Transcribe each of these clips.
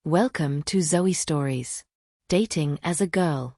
Welcome to Zoe Stories. Dating as a Girl.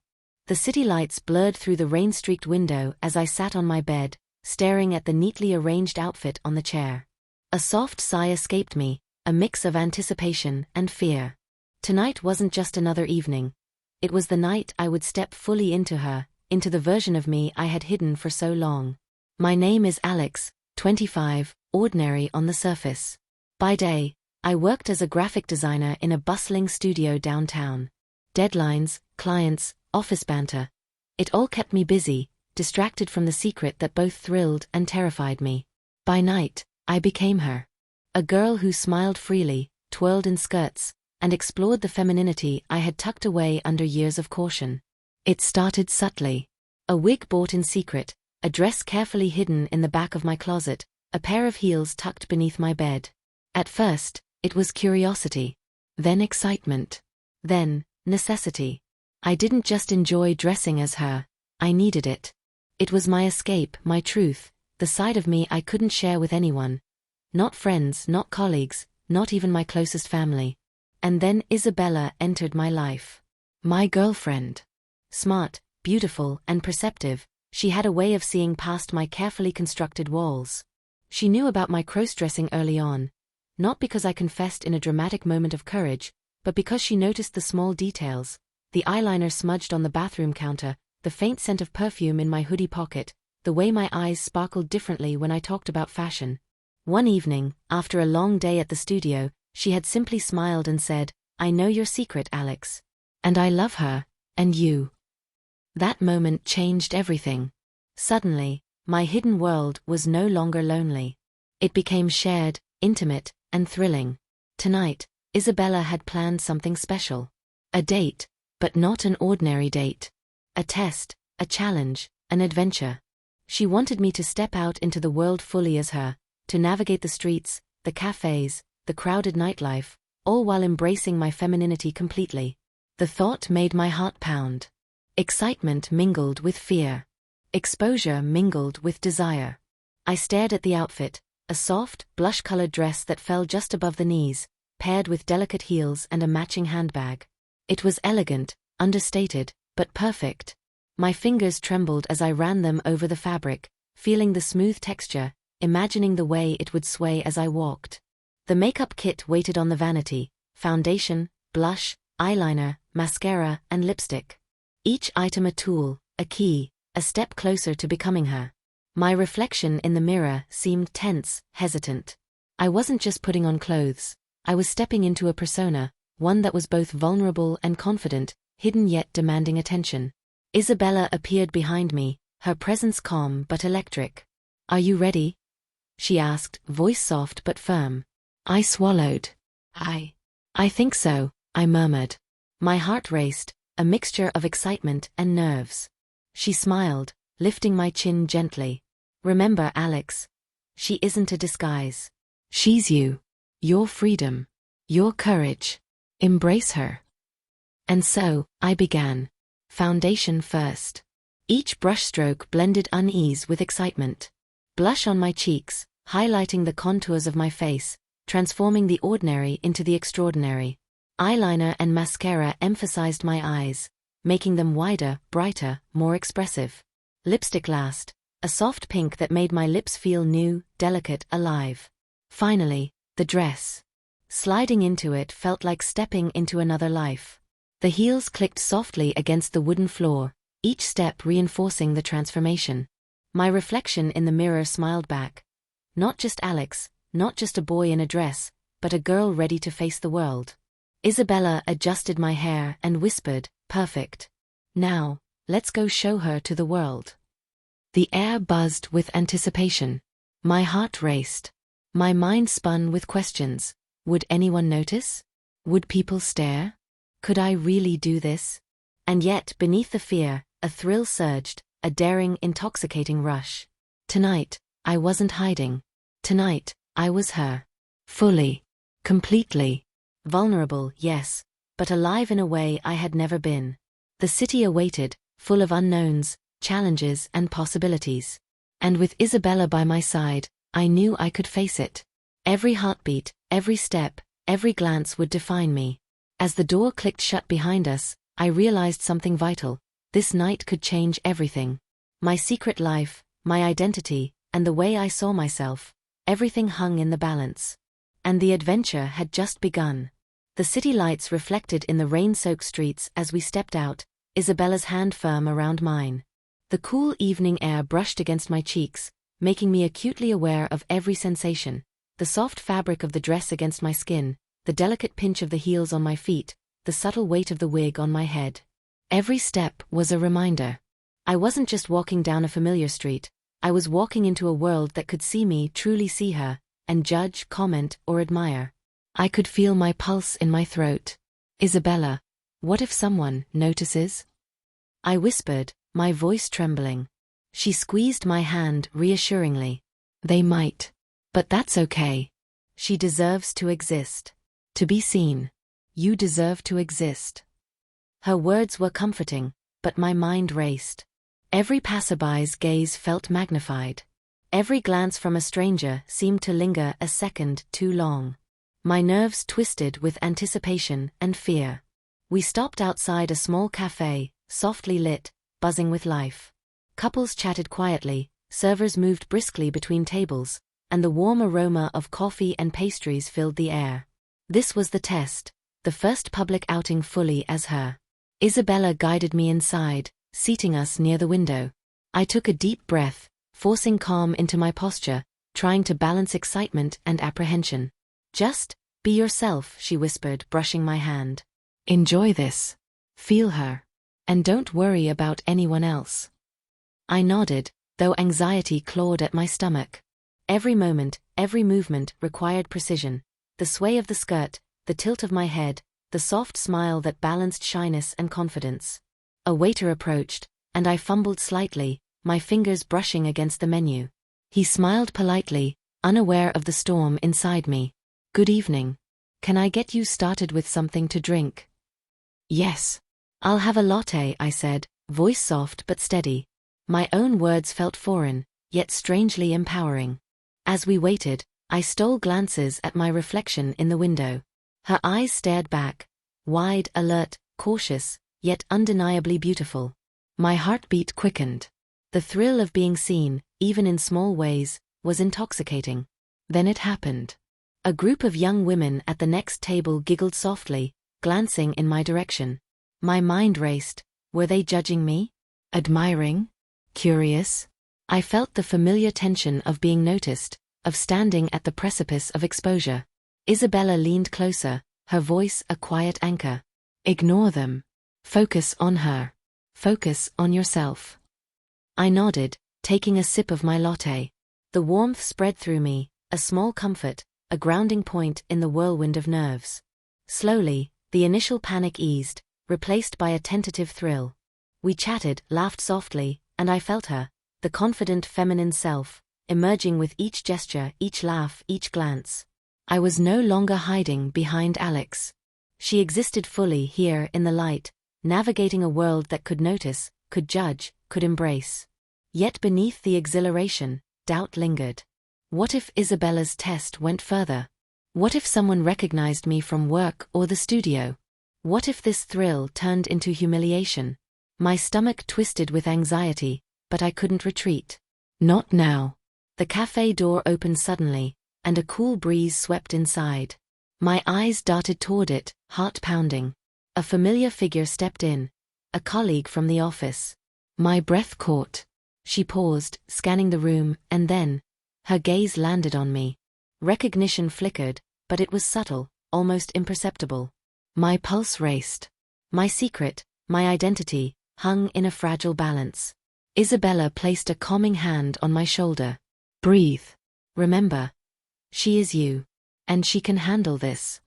The city lights blurred through the rain-streaked window as I sat on my bed, staring at the neatly arranged outfit on the chair. A soft sigh escaped me, a mix of anticipation and fear. Tonight wasn't just another evening. It was the night I would step fully into her, into the version of me I had hidden for so long. My name is Alex, 25, ordinary on the surface. By day, I worked as a graphic designer in a bustling studio downtown. Deadlines, clients, office banter. It all kept me busy, distracted from the secret that both thrilled and terrified me. By night, I became her. A girl who smiled freely, twirled in skirts, and explored the femininity I had tucked away under years of caution. It started subtly. A wig bought in secret, a dress carefully hidden in the back of my closet, a pair of heels tucked beneath my bed. At first, it was curiosity. Then excitement. Then, necessity. I didn't just enjoy dressing as her, I needed it. It was my escape, my truth, the side of me I couldn't share with anyone. Not friends, not colleagues, not even my closest family. And then Isabella entered my life. My girlfriend. Smart, beautiful, and perceptive, she had a way of seeing past my carefully constructed walls. She knew about my crossdressing early on. Not because I confessed in a dramatic moment of courage, but because she noticed the small details, the eyeliner smudged on the bathroom counter, the faint scent of perfume in my hoodie pocket, the way my eyes sparkled differently when I talked about fashion. One evening, after a long day at the studio, she had simply smiled and said, "I know your secret, Alex. And I love her, and you." That moment changed everything. Suddenly, my hidden world was no longer lonely. It became shared, intimate, and thrilling. Tonight, Isabella had planned something special. A date, but not an ordinary date. A test, a challenge, an adventure. She wanted me to step out into the world fully as her, to navigate the streets, the cafes, the crowded nightlife, all while embracing my femininity completely. The thought made my heart pound. Excitement mingled with fear. Exposure mingled with desire. I stared at the outfit, a soft, blush-colored dress that fell just above the knees, paired with delicate heels and a matching handbag. It was elegant, understated, but perfect. My fingers trembled as I ran them over the fabric, feeling the smooth texture, imagining the way it would sway as I walked. The makeup kit waited on the vanity: foundation, blush, eyeliner, mascara, and lipstick. Each item a tool, a key, a step closer to becoming her. My reflection in the mirror seemed tense, hesitant. I wasn't just putting on clothes. I was stepping into a persona, one that was both vulnerable and confident, hidden yet demanding attention. Isabella appeared behind me, her presence calm but electric. "Are you ready?" she asked, voice soft but firm. I swallowed. I think so," I murmured. My heart raced, a mixture of excitement and nerves. She smiled, lifting my chin gently. "Remember, Alex. She isn't a disguise. She's you. Your freedom. Your courage. Embrace her." And so, I began. Foundation first. Each brushstroke blended unease with excitement. Blush on my cheeks, highlighting the contours of my face, transforming the ordinary into the extraordinary. Eyeliner and mascara emphasized my eyes, making them wider, brighter, more expressive. Lipstick last, a soft pink that made my lips feel new, delicate, alive. Finally, the dress. Sliding into it felt like stepping into another life. The heels clicked softly against the wooden floor, each step reinforcing the transformation. My reflection in the mirror smiled back. Not just Alex, not just a boy in a dress, but a girl ready to face the world. Isabella adjusted my hair and whispered, "Perfect. Now, let's go show her to the world." The air buzzed with anticipation. My heart raced. My mind spun with questions. Would anyone notice? Would people stare? Could I really do this? And yet, beneath the fear, a thrill surged, a daring, intoxicating rush. Tonight, I wasn't hiding. Tonight, I was her. Fully. Completely. Vulnerable, yes, but alive in a way I had never been. The city awaited, full of unknowns, challenges, and possibilities. And with Isabella by my side, I knew I could face it. Every heartbeat, every step, every glance would define me. As the door clicked shut behind us, I realized something vital. This night could change everything. My secret life, my identity, and the way I saw myself. Everything hung in the balance. And the adventure had just begun. The city lights reflected in the rain-soaked streets as we stepped out, Isabella's hand firm around mine. The cool evening air brushed against my cheeks, making me acutely aware of every sensation. The soft fabric of the dress against my skin, the delicate pinch of the heels on my feet, the subtle weight of the wig on my head. Every step was a reminder. I wasn't just walking down a familiar street, I was walking into a world that could see me, truly see her, and judge, comment, or admire. I could feel my pulse in my throat. Isabella, what if someone notices? I whispered, my voice trembling. She squeezed my hand reassuringly. They might. But that's okay. She deserves to exist. To be seen. You deserve to exist. Her words were comforting, but my mind raced. Every passerby's gaze felt magnified. Every glance from a stranger seemed to linger a second too long. My nerves twisted with anticipation and fear. We stopped outside a small cafe, softly lit, buzzing with life. Couples chatted quietly, servers moved briskly between tables, and the warm aroma of coffee and pastries filled the air. This was the test, the first public outing fully as her. Isabella guided me inside, seating us near the window. I took a deep breath, forcing calm into my posture, trying to balance excitement and apprehension. Just be yourself, she whispered, brushing my hand. Enjoy this. Feel her. And don't worry about anyone else. I nodded, though anxiety clawed at my stomach. Every moment, every movement required precision. The sway of the skirt, the tilt of my head, the soft smile that balanced shyness and confidence. A waiter approached, and I fumbled slightly, my fingers brushing against the menu. He smiled politely, unaware of the storm inside me. Good evening. Can I get you started with something to drink? Yes. I'll have a latte, I said, voice soft but steady. My own words felt foreign, yet strangely empowering. As we waited, I stole glances at my reflection in the window. Her eyes stared back, wide, alert, cautious, yet undeniably beautiful. My heartbeat quickened. The thrill of being seen, even in small ways, was intoxicating. Then it happened. A group of young women at the next table giggled softly, glancing in my direction. My mind raced. Were they judging me? Admiring? Curious? I felt the familiar tension of being noticed, of standing at the precipice of exposure. Isabella leaned closer, her voice a quiet anchor. Ignore them. Focus on her. Focus on yourself. I nodded, taking a sip of my latte. The warmth spread through me, a small comfort, a grounding point in the whirlwind of nerves. Slowly, the initial panic eased, replaced by a tentative thrill. We chatted, laughed softly, and I felt her, the confident feminine self, emerging with each gesture, each laugh, each glance. I was no longer hiding behind Alex. She existed fully here in the light, navigating a world that could notice, could judge, could embrace. Yet beneath the exhilaration, doubt lingered. What if Isabella's test went further? What if someone recognized me from work or the studio? What if this thrill turned into humiliation? My stomach twisted with anxiety, but I couldn't retreat. Not now. The cafe door opened suddenly, and a cool breeze swept inside. My eyes darted toward it, heart pounding. A familiar figure stepped in, a colleague from the office. My breath caught. She paused, scanning the room, and then, her gaze landed on me. Recognition flickered, but it was subtle, almost imperceptible. My pulse raced. My secret, my identity, hung in a fragile balance. Isabella placed a calming hand on my shoulder. Breathe. Remember. She is you. And she can handle this.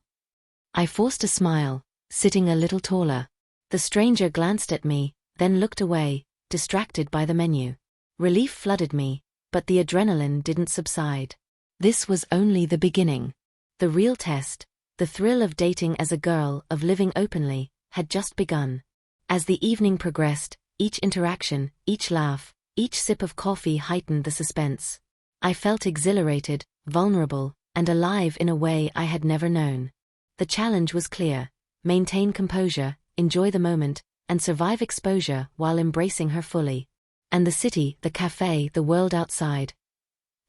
I forced a smile, sitting a little taller. The stranger glanced at me, then looked away, distracted by the menu. Relief flooded me, but the adrenaline didn't subside. This was only the beginning. The real test, the thrill of dating as a girl, of living openly, had just begun. As the evening progressed, each interaction, each laugh, each sip of coffee heightened the suspense. I felt exhilarated, vulnerable, and alive in a way I had never known. The challenge was clear. maintain composure, enjoy the moment, and survive exposure while embracing her fully. And the city, the cafe, the world outside.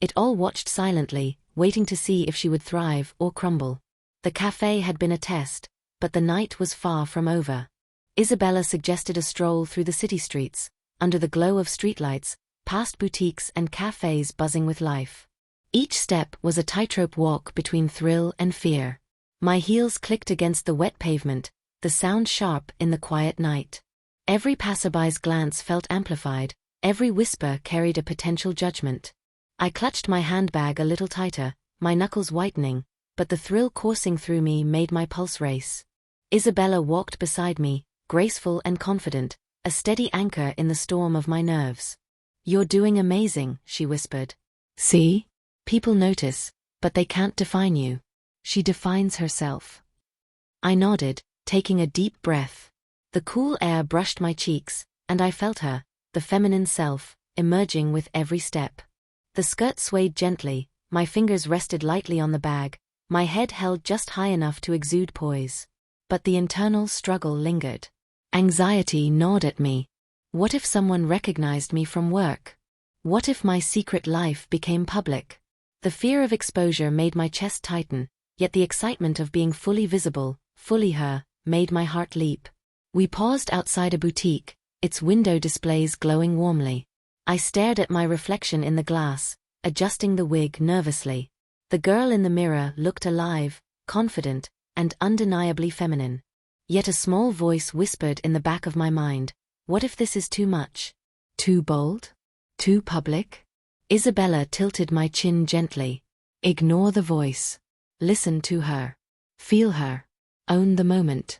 It all watched silently, waiting to see if she would thrive or crumble. The cafe had been a test, but the night was far from over. Isabella suggested a stroll through the city streets, under the glow of streetlights, past boutiques and cafes buzzing with life. Each step was a tightrope walk between thrill and fear. My heels clicked against the wet pavement, the sound sharp in the quiet night. Every passerby's glance felt amplified, every whisper carried a potential judgment. I clutched my handbag a little tighter, my knuckles whitening, but the thrill coursing through me made my pulse race. Isabella walked beside me, graceful and confident, a steady anchor in the storm of my nerves. "You're doing amazing," she whispered. "See? People notice, but they can't define you. She defines herself." I nodded, taking a deep breath. The cool air brushed my cheeks, and I felt her, the feminine self, emerging with every step. The skirt swayed gently, my fingers rested lightly on the bag, my head held just high enough to exude poise. But the internal struggle lingered. Anxiety gnawed at me. What if someone recognized me from work? What if my secret life became public? The fear of exposure made my chest tighten, yet the excitement of being fully visible, fully her, made my heart leap. We paused outside a boutique, its window displays glowing warmly. I stared at my reflection in the glass, adjusting the wig nervously. The girl in the mirror looked alive, confident, and undeniably feminine. Yet a small voice whispered in the back of my mind, what if this is too much? Too bold? Too public? Isabella tilted my chin gently. Ignore the voice. Listen to her. Feel her. Own the moment.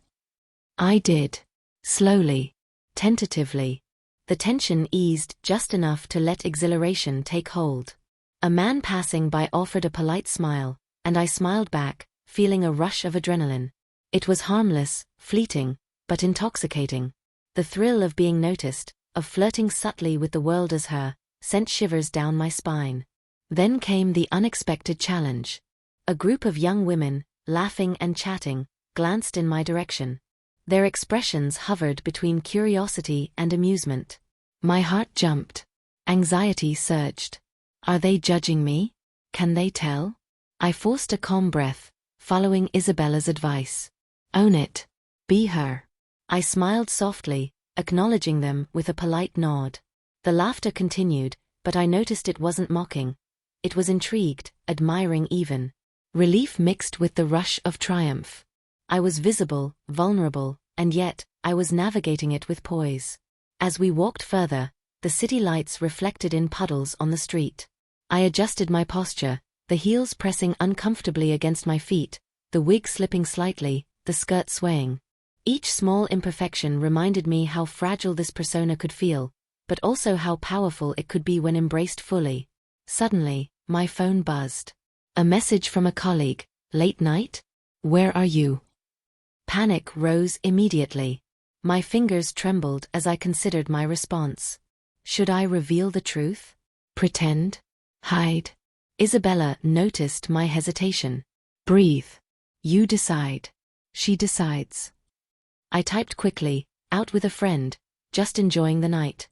I did. Slowly. Tentatively. The tension eased just enough to let exhilaration take hold. A man passing by offered a polite smile, and I smiled back, feeling a rush of adrenaline. It was harmless, fleeting, but intoxicating. The thrill of being noticed, of flirting subtly with the world as her, sent shivers down my spine. Then came the unexpected challenge. A group of young women, laughing and chatting, glanced in my direction. Their expressions hovered between curiosity and amusement. My heart jumped. Anxiety surged. Are they judging me? Can they tell? I forced a calm breath, following Isabella's advice. Own it. Be her. I smiled softly, acknowledging them with a polite nod. The laughter continued, but I noticed it wasn't mocking. It was intrigued, admiring even. Relief mixed with the rush of triumph. I was visible, vulnerable, and yet, I was navigating it with poise. As we walked further, the city lights reflected in puddles on the street. I adjusted my posture, the heels pressing uncomfortably against my feet, the wig slipping slightly, the skirt swaying. Each small imperfection reminded me how fragile this persona could feel, but also how powerful it could be when embraced fully. Suddenly, my phone buzzed. A message from a colleague. Late night? Where are you? Panic rose immediately. My fingers trembled as I considered my response. Should I reveal the truth? Pretend? Hide? Isabella noticed my hesitation. Breathe. You decide. She decides. I typed quickly, out with a friend, just enjoying the night.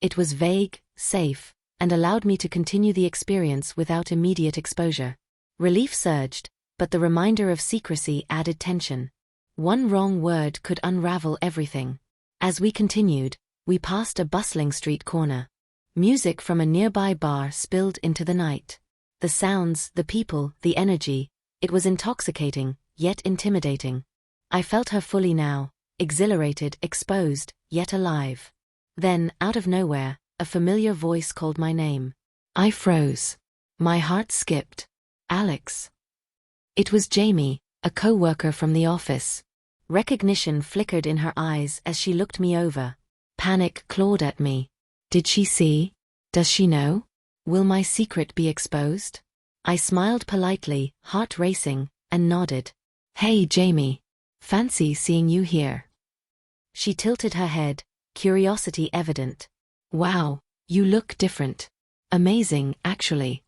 It was vague, safe, and allowed me to continue the experience without immediate exposure. Relief surged, but the reminder of secrecy added tension. One wrong word could unravel everything. As we continued, we passed a bustling street corner. Music from a nearby bar spilled into the night. The sounds, the people, the energy, it was intoxicating, yet intimidating. I felt her fully now, exhilarated, exposed, yet alive. Then, out of nowhere, a familiar voice called my name. I froze. My heart skipped. Alex. It was Jamie, a co-worker from the office. Recognition flickered in her eyes as she looked me over. Panic clawed at me. Did she see? Does she know? Will my secret be exposed? I smiled politely, heart racing, and nodded. Hey Jamie. Fancy seeing you here. She tilted her head, curiosity evident. Wow, you look different. Amazing, actually.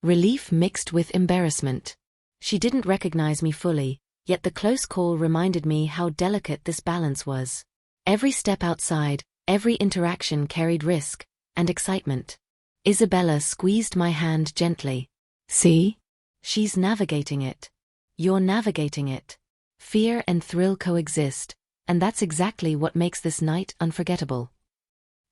Relief mixed with embarrassment. She didn't recognize me fully, Yet the close call reminded me how delicate this balance was. Every step outside, every interaction carried risk and excitement. Isabella squeezed my hand gently. "See? She's navigating it. You're navigating it." Fear and thrill coexist, and that's exactly what makes this night unforgettable.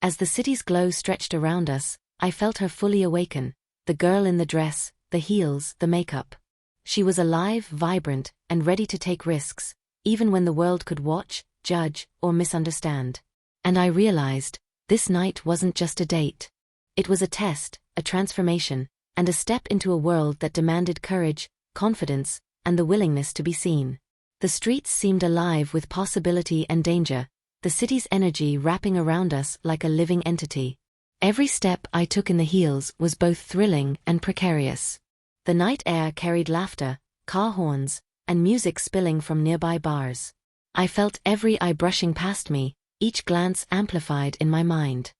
As the city's glow stretched around us, I felt her fully awaken, the girl in the dress, the heels, the makeup. She was alive, vibrant, and ready to take risks, even when the world could watch, judge, or misunderstand. And I realized, this night wasn't just a date. It was a test, a transformation, and a step into a world that demanded courage, confidence, and the willingness to be seen. The streets seemed alive with possibility and danger, the city's energy wrapping around us like a living entity. Every step I took in the heels was both thrilling and precarious. The night air carried laughter, car horns, and music spilling from nearby bars. I felt every eye brushing past me, each glance amplified in my mind.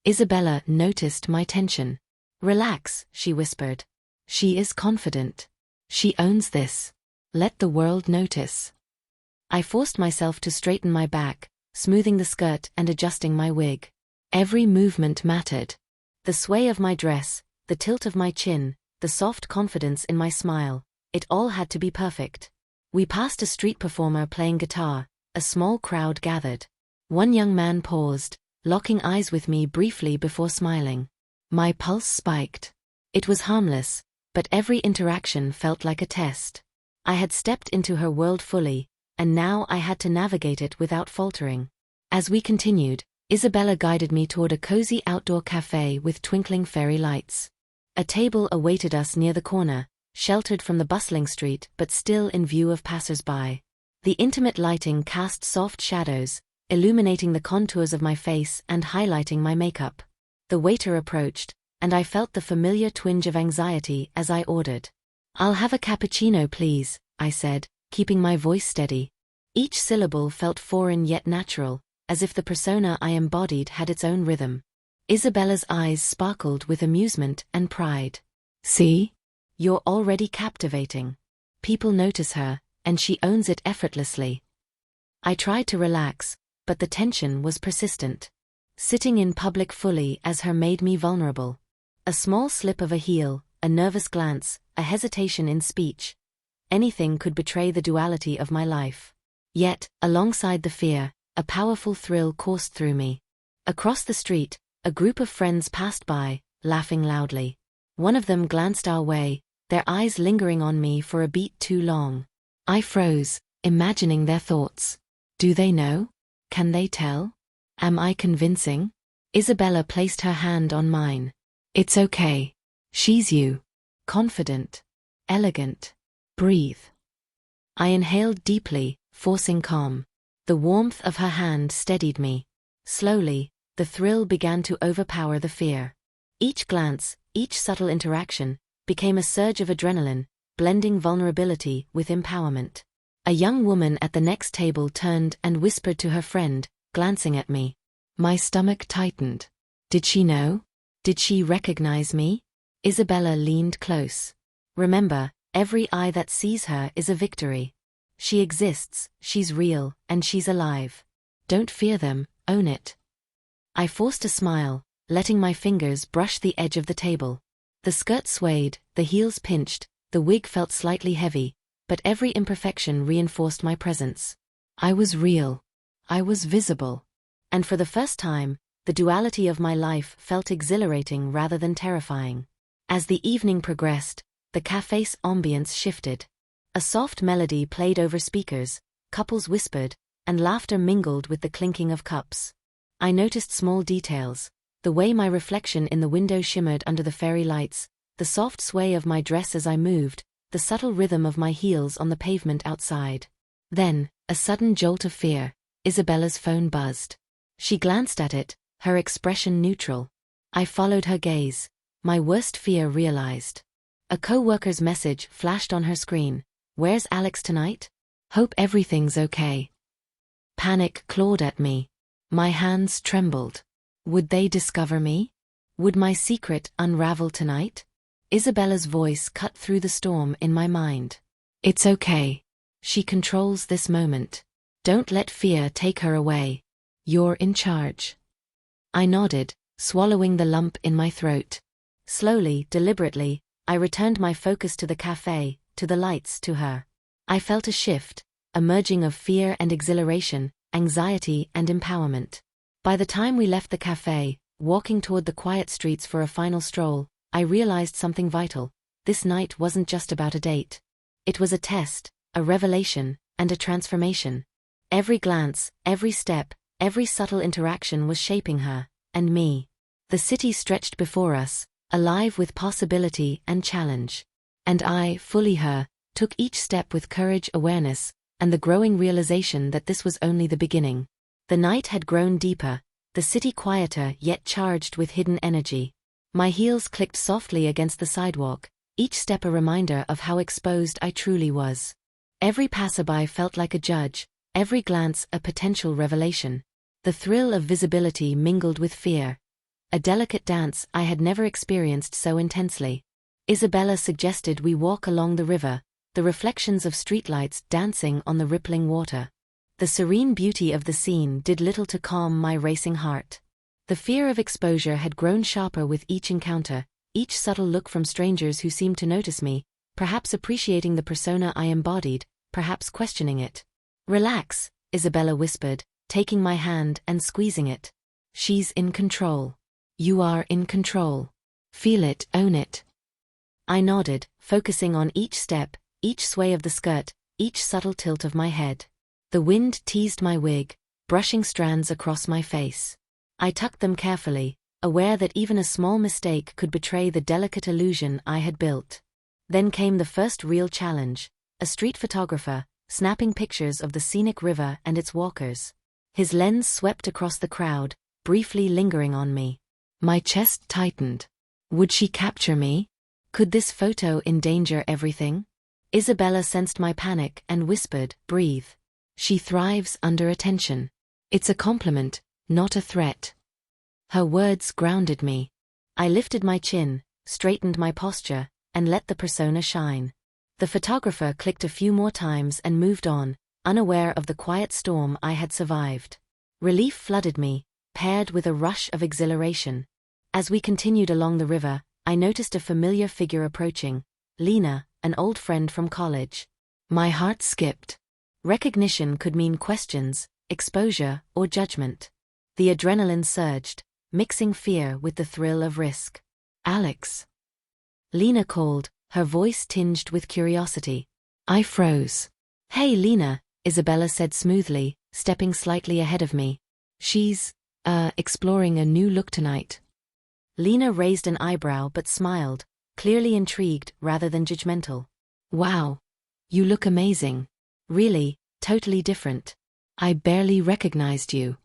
Isabella noticed my tension. "Relax," she whispered. "She is confident. She owns this. Let the world notice." I forced myself to straighten my back, smoothing the skirt and adjusting my wig. Every movement mattered. The sway of my dress, the tilt of my chin, the soft confidence in my smile, it all had to be perfect. We passed a street performer playing guitar, a small crowd gathered. One young man paused, locking eyes with me briefly before smiling. My pulse spiked. It was harmless, but every interaction felt like a test. I had stepped into her world fully, and now I had to navigate it without faltering. As we continued, Isabella guided me toward a cozy outdoor cafe with twinkling fairy lights. A table awaited us near the corner, sheltered from the bustling street but still in view of passers-by. The intimate lighting cast soft shadows, illuminating the contours of my face and highlighting my makeup. The waiter approached, and I felt the familiar twinge of anxiety as I ordered. "I'll have a cappuccino, please," I said, keeping my voice steady. Each syllable felt foreign yet natural, as if the persona I embodied had its own rhythm. Isabella's eyes sparkled with amusement and pride. "See? You're already captivating. People notice her, and she owns it effortlessly." I tried to relax, but the tension was persistent. Sitting in public fully as her made me vulnerable. A small slip of a heel, a nervous glance, a hesitation in speech. Anything could betray the duality of my life. Yet, alongside the fear, a powerful thrill coursed through me. Across the street, a group of friends passed by, laughing loudly. One of them glanced our way, their eyes lingering on me for a beat too long. I froze, imagining their thoughts. Do they know? Can they tell? Am I convincing? Isabella placed her hand on mine. "It's okay. She's you. Confident. Elegant. Breathe." I inhaled deeply, forcing calm. The warmth of her hand steadied me. Slowly, the thrill began to overpower the fear. Each glance, each subtle interaction, became a surge of adrenaline, blending vulnerability with empowerment. A young woman at the next table turned and whispered to her friend, glancing at me. My stomach tightened. Did she know? Did she recognize me? Isabella leaned close. "Remember, every eye that sees her is a victory. She exists, she's real, and she's alive. Don't fear them, own it." I forced a smile, letting my fingers brush the edge of the table. The skirt swayed, the heels pinched, the wig felt slightly heavy, but every imperfection reinforced my presence. I was real. I was visible. And for the first time, the duality of my life felt exhilarating rather than terrifying. As the evening progressed, the cafe's ambience shifted. A soft melody played over speakers, couples whispered, and laughter mingled with the clinking of cups. I noticed small details, the way my reflection in the window shimmered under the fairy lights, the soft sway of my dress as I moved, the subtle rhythm of my heels on the pavement outside. Then, a sudden jolt of fear. Isabella's phone buzzed. She glanced at it, her expression neutral. I followed her gaze, my worst fear realized. A co-worker's message flashed on her screen. "Where's Alex tonight? Hope everything's okay." Panic clawed at me. My hands trembled. Would they discover me? Would my secret unravel tonight? Isabella's voice cut through the storm in my mind. "It's okay. She controls this moment. Don't let fear take her away. You're in charge. I nodded, swallowing the lump in my throat. Slowly, deliberately, I returned my focus to the cafe, to the lights, to her. I felt a shift, a merging of fear and exhilaration, anxiety and empowerment. By the time we left the cafe, walking toward the quiet streets for a final stroll, I realized something vital. This night wasn't just about a date. It was a test, a revelation, and a transformation. Every glance, every step, every subtle interaction was shaping her, and me. The city stretched before us, alive with possibility and challenge. And I, fully her, took each step with courage, awareness, and the growing realization that this was only the beginning. The night had grown deeper, the city quieter yet charged with hidden energy. My heels clicked softly against the sidewalk, each step a reminder of how exposed I truly was. Every passerby felt like a judge, every glance a potential revelation. The thrill of visibility mingled with fear. A delicate dance I had never experienced so intensely. Isabella suggested we walk along the river, the reflections of streetlights dancing on the rippling water. The serene beauty of the scene did little to calm my racing heart. The fear of exposure had grown sharper with each encounter, each subtle look from strangers who seemed to notice me, perhaps appreciating the persona I embodied, perhaps questioning it. "Relax," Isabella whispered, taking my hand and squeezing it. "She's in control. You are in control. Feel it, own it." I nodded, focusing on each step, each sway of the skirt, each subtle tilt of my head. The wind teased my wig, brushing strands across my face. I tucked them carefully, aware that even a small mistake could betray the delicate illusion I had built. Then came the first real challenge, a street photographer, snapping pictures of the scenic river and its walkers. His lens swept across the crowd, briefly lingering on me. My chest tightened. Would she capture me? Could this photo endanger everything? Isabella sensed my panic and whispered, "Breathe." She thrives under attention. It's a compliment, not a threat. Her words grounded me. I lifted my chin, straightened my posture, and let the persona shine. The photographer clicked a few more times and moved on, unaware of the quiet storm I had survived. Relief flooded me, paired with a rush of exhilaration. As we continued along the river, I noticed a familiar figure approaching, Lena, an old friend from college. My heart skipped. Recognition could mean questions, exposure, or judgment. The adrenaline surged, mixing fear with the thrill of risk. "Alex." Lena called, her voice tinged with curiosity. I froze. "Hey Lena," Isabella said smoothly, stepping slightly ahead of me. "She's, exploring a new look tonight." Lena raised an eyebrow but smiled, clearly intrigued rather than judgmental. "Wow. You look amazing. Really, totally different. I barely recognized you."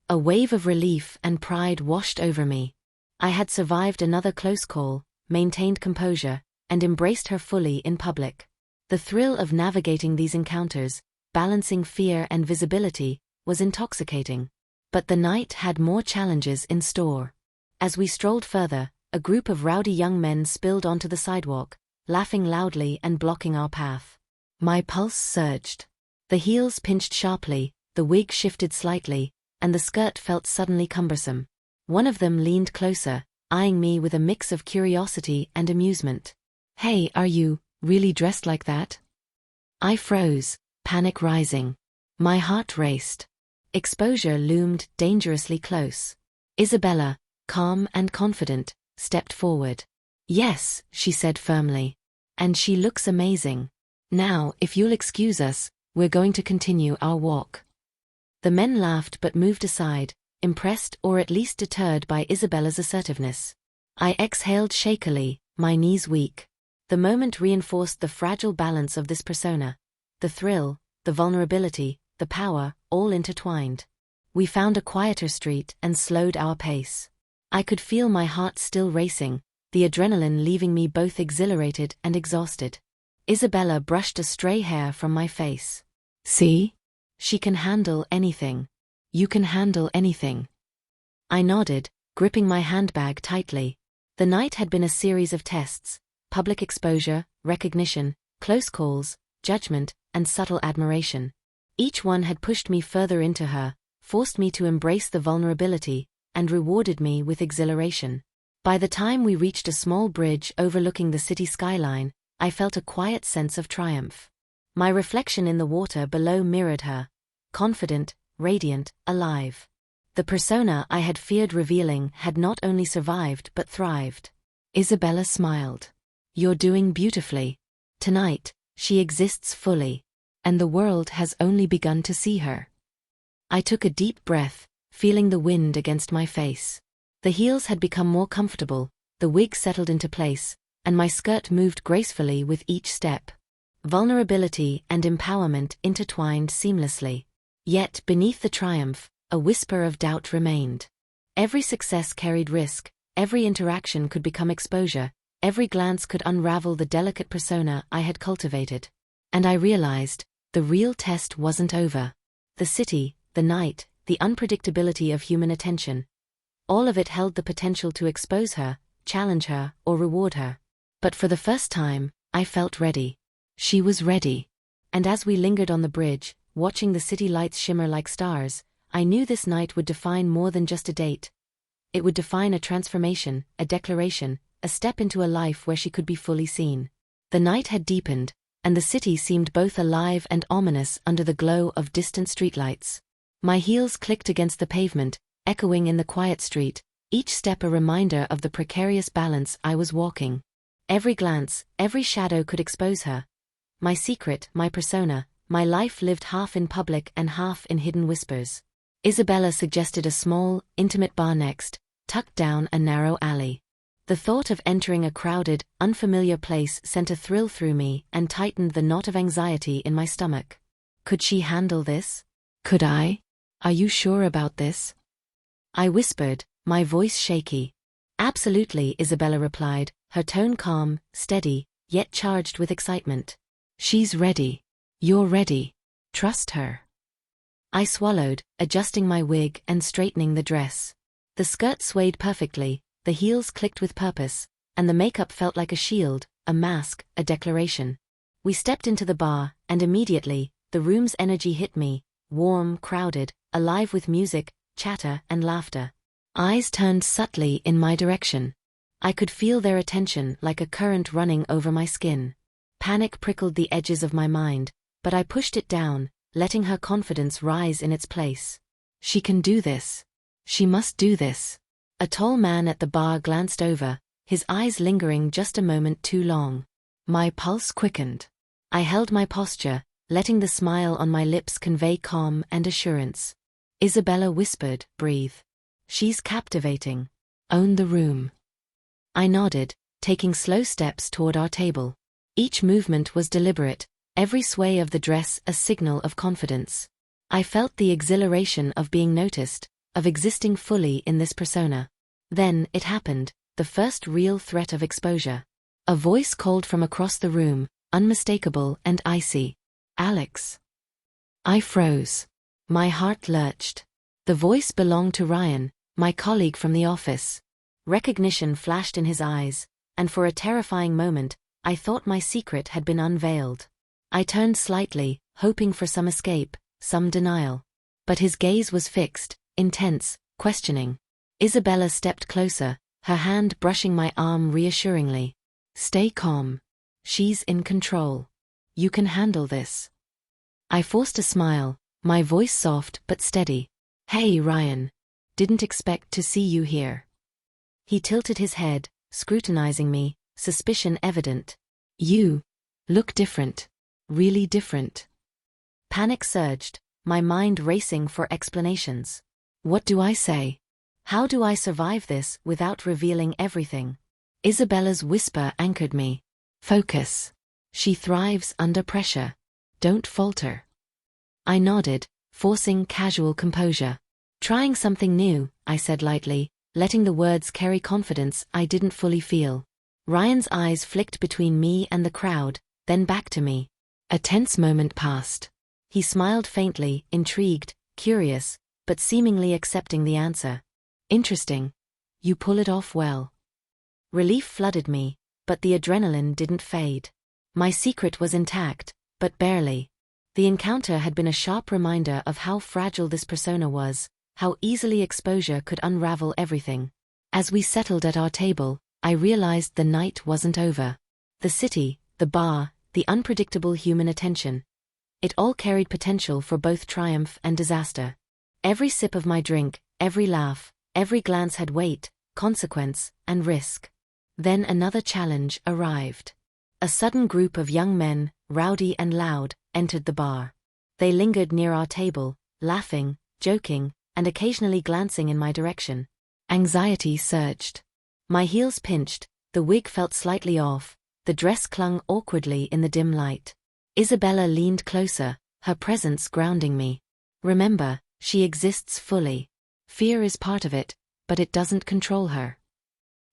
A wave of relief and pride washed over me. I had survived another close call, maintained composure, and embraced her fully in public. The thrill of navigating these encounters, balancing fear and visibility, was intoxicating. But the night had more challenges in store. As we strolled further, a group of rowdy young men spilled onto the sidewalk, laughing loudly and blocking our path. My pulse surged. The heels pinched sharply, the wig shifted slightly, and the skirt felt suddenly cumbersome. One of them leaned closer, eyeing me with a mix of curiosity and amusement. "Hey, are you really dressed like that?" I froze, panic rising. My heart raced. Exposure loomed dangerously close. Isabella, calm and confident, stepped forward. "Yes," she said firmly. "And she looks amazing. Now, if you'll excuse us, we're going to continue our walk." The men laughed but moved aside, impressed or at least deterred by Isabella's assertiveness. I exhaled shakily, my knees weak. The moment reinforced the fragile balance of this persona. The thrill, the vulnerability, the power, all intertwined. We found a quieter street and slowed our pace. I could feel my heart still racing, the adrenaline leaving me both exhilarated and exhausted. Isabella brushed a stray hair from my face. "See? She can handle anything. You can handle anything." I nodded, gripping my handbag tightly. The night had been a series of tests: public exposure, recognition, close calls, judgment, and subtle admiration. Each one had pushed me further into her, forced me to embrace the vulnerability, and rewarded me with exhilaration. By the time we reached a small bridge overlooking the city skyline, I felt a quiet sense of triumph. My reflection in the water below mirrored her, confident, radiant, alive. The persona I had feared revealing had not only survived but thrived. Isabella smiled. "You're doing beautifully. Tonight, she exists fully, and the world has only begun to see her." I took a deep breath, feeling the wind against my face. The heels had become more comfortable, the wig settled into place, and my skirt moved gracefully with each step. Vulnerability and empowerment intertwined seamlessly. Yet, beneath the triumph, a whisper of doubt remained. Every success carried risk, every interaction could become exposure, every glance could unravel the delicate persona I had cultivated. And I realized, the real test wasn't over. The city, the night, the unpredictability of human attention. All of it held the potential to expose her, challenge her, or reward her. But for the first time, I felt ready. She was ready. And as we lingered on the bridge, watching the city lights shimmer like stars, I knew this night would define more than just a date. It would define a transformation, a declaration, a step into a life where she could be fully seen. The night had deepened, and the city seemed both alive and ominous under the glow of distant streetlights. My heels clicked against the pavement, echoing in the quiet street, each step a reminder of the precarious balance I was walking. Every glance, every shadow could expose her. My secret, my persona, my life lived half in public and half in hidden whispers. Isabella suggested a small, intimate bar next, tucked down a narrow alley. The thought of entering a crowded, unfamiliar place sent a thrill through me and tightened the knot of anxiety in my stomach. Could she handle this? Could I? Are you sure about this? I whispered, my voice shaky. Absolutely, Isabella replied, her tone calm, steady, yet charged with excitement. She's ready. You're ready. Trust her. I swallowed, adjusting my wig and straightening the dress. The skirt swayed perfectly, the heels clicked with purpose, and the makeup felt like a shield, a mask, a declaration. We stepped into the bar, and immediately, the room's energy hit me, warm, crowded, alive with music, chatter, and laughter. Eyes turned subtly in my direction. I could feel their attention like a current running over my skin. Panic prickled the edges of my mind, but I pushed it down, letting her confidence rise in its place. She can do this. She must do this. A tall man at the bar glanced over, his eyes lingering just a moment too long. My pulse quickened. I held my posture, letting the smile on my lips convey calm and assurance. Isabella whispered, "Breathe. She's captivating. Own the room." I nodded, taking slow steps toward our table. Each movement was deliberate, every sway of the dress a signal of confidence. I felt the exhilaration of being noticed, of existing fully in this persona. Then, it happened, the first real threat of exposure. A voice called from across the room, unmistakable and icy. "Alex." I froze. My heart lurched. The voice belonged to Ryan, my colleague from the office. Recognition flashed in his eyes, and for a terrifying moment, I thought my secret had been unveiled. I turned slightly, hoping for some escape, some denial. But his gaze was fixed, intense, questioning. Isabella stepped closer, her hand brushing my arm reassuringly. "Stay calm. She's in control. You can handle this." I forced a smile, my voice soft but steady. "Hey, Ryan. Didn't expect to see you here." He tilted his head, scrutinizing me, suspicion evident. "You look different. Really different." Panic surged, my mind racing for explanations. What do I say? How do I survive this without revealing everything? Isabella's whisper anchored me. "Focus. She thrives under pressure. Don't falter." I nodded, forcing casual composure. "Trying something new," I said lightly, letting the words carry confidence I didn't fully feel. Ryan's eyes flicked between me and the crowd, then back to me. A tense moment passed. He smiled faintly, intrigued, curious, but seemingly accepting the answer. "Interesting. You pull it off well." Relief flooded me, but the adrenaline didn't fade. My secret was intact, but barely. The encounter had been a sharp reminder of how fragile this persona was, how easily exposure could unravel everything. As we settled at our table, I realized the night wasn't over. The city, the bar, the unpredictable human attention. It all carried potential for both triumph and disaster. Every sip of my drink, every laugh, every glance had weight, consequence, and risk. Then another challenge arrived. A sudden group of young men, rowdy and loud, entered the bar. They lingered near our table, laughing, joking, and occasionally glancing in my direction. Anxiety surged. My heels pinched, the wig felt slightly off, the dress clung awkwardly in the dim light. Isabella leaned closer, her presence grounding me. Remember, she exists fully. Fear is part of it, but it doesn't control her.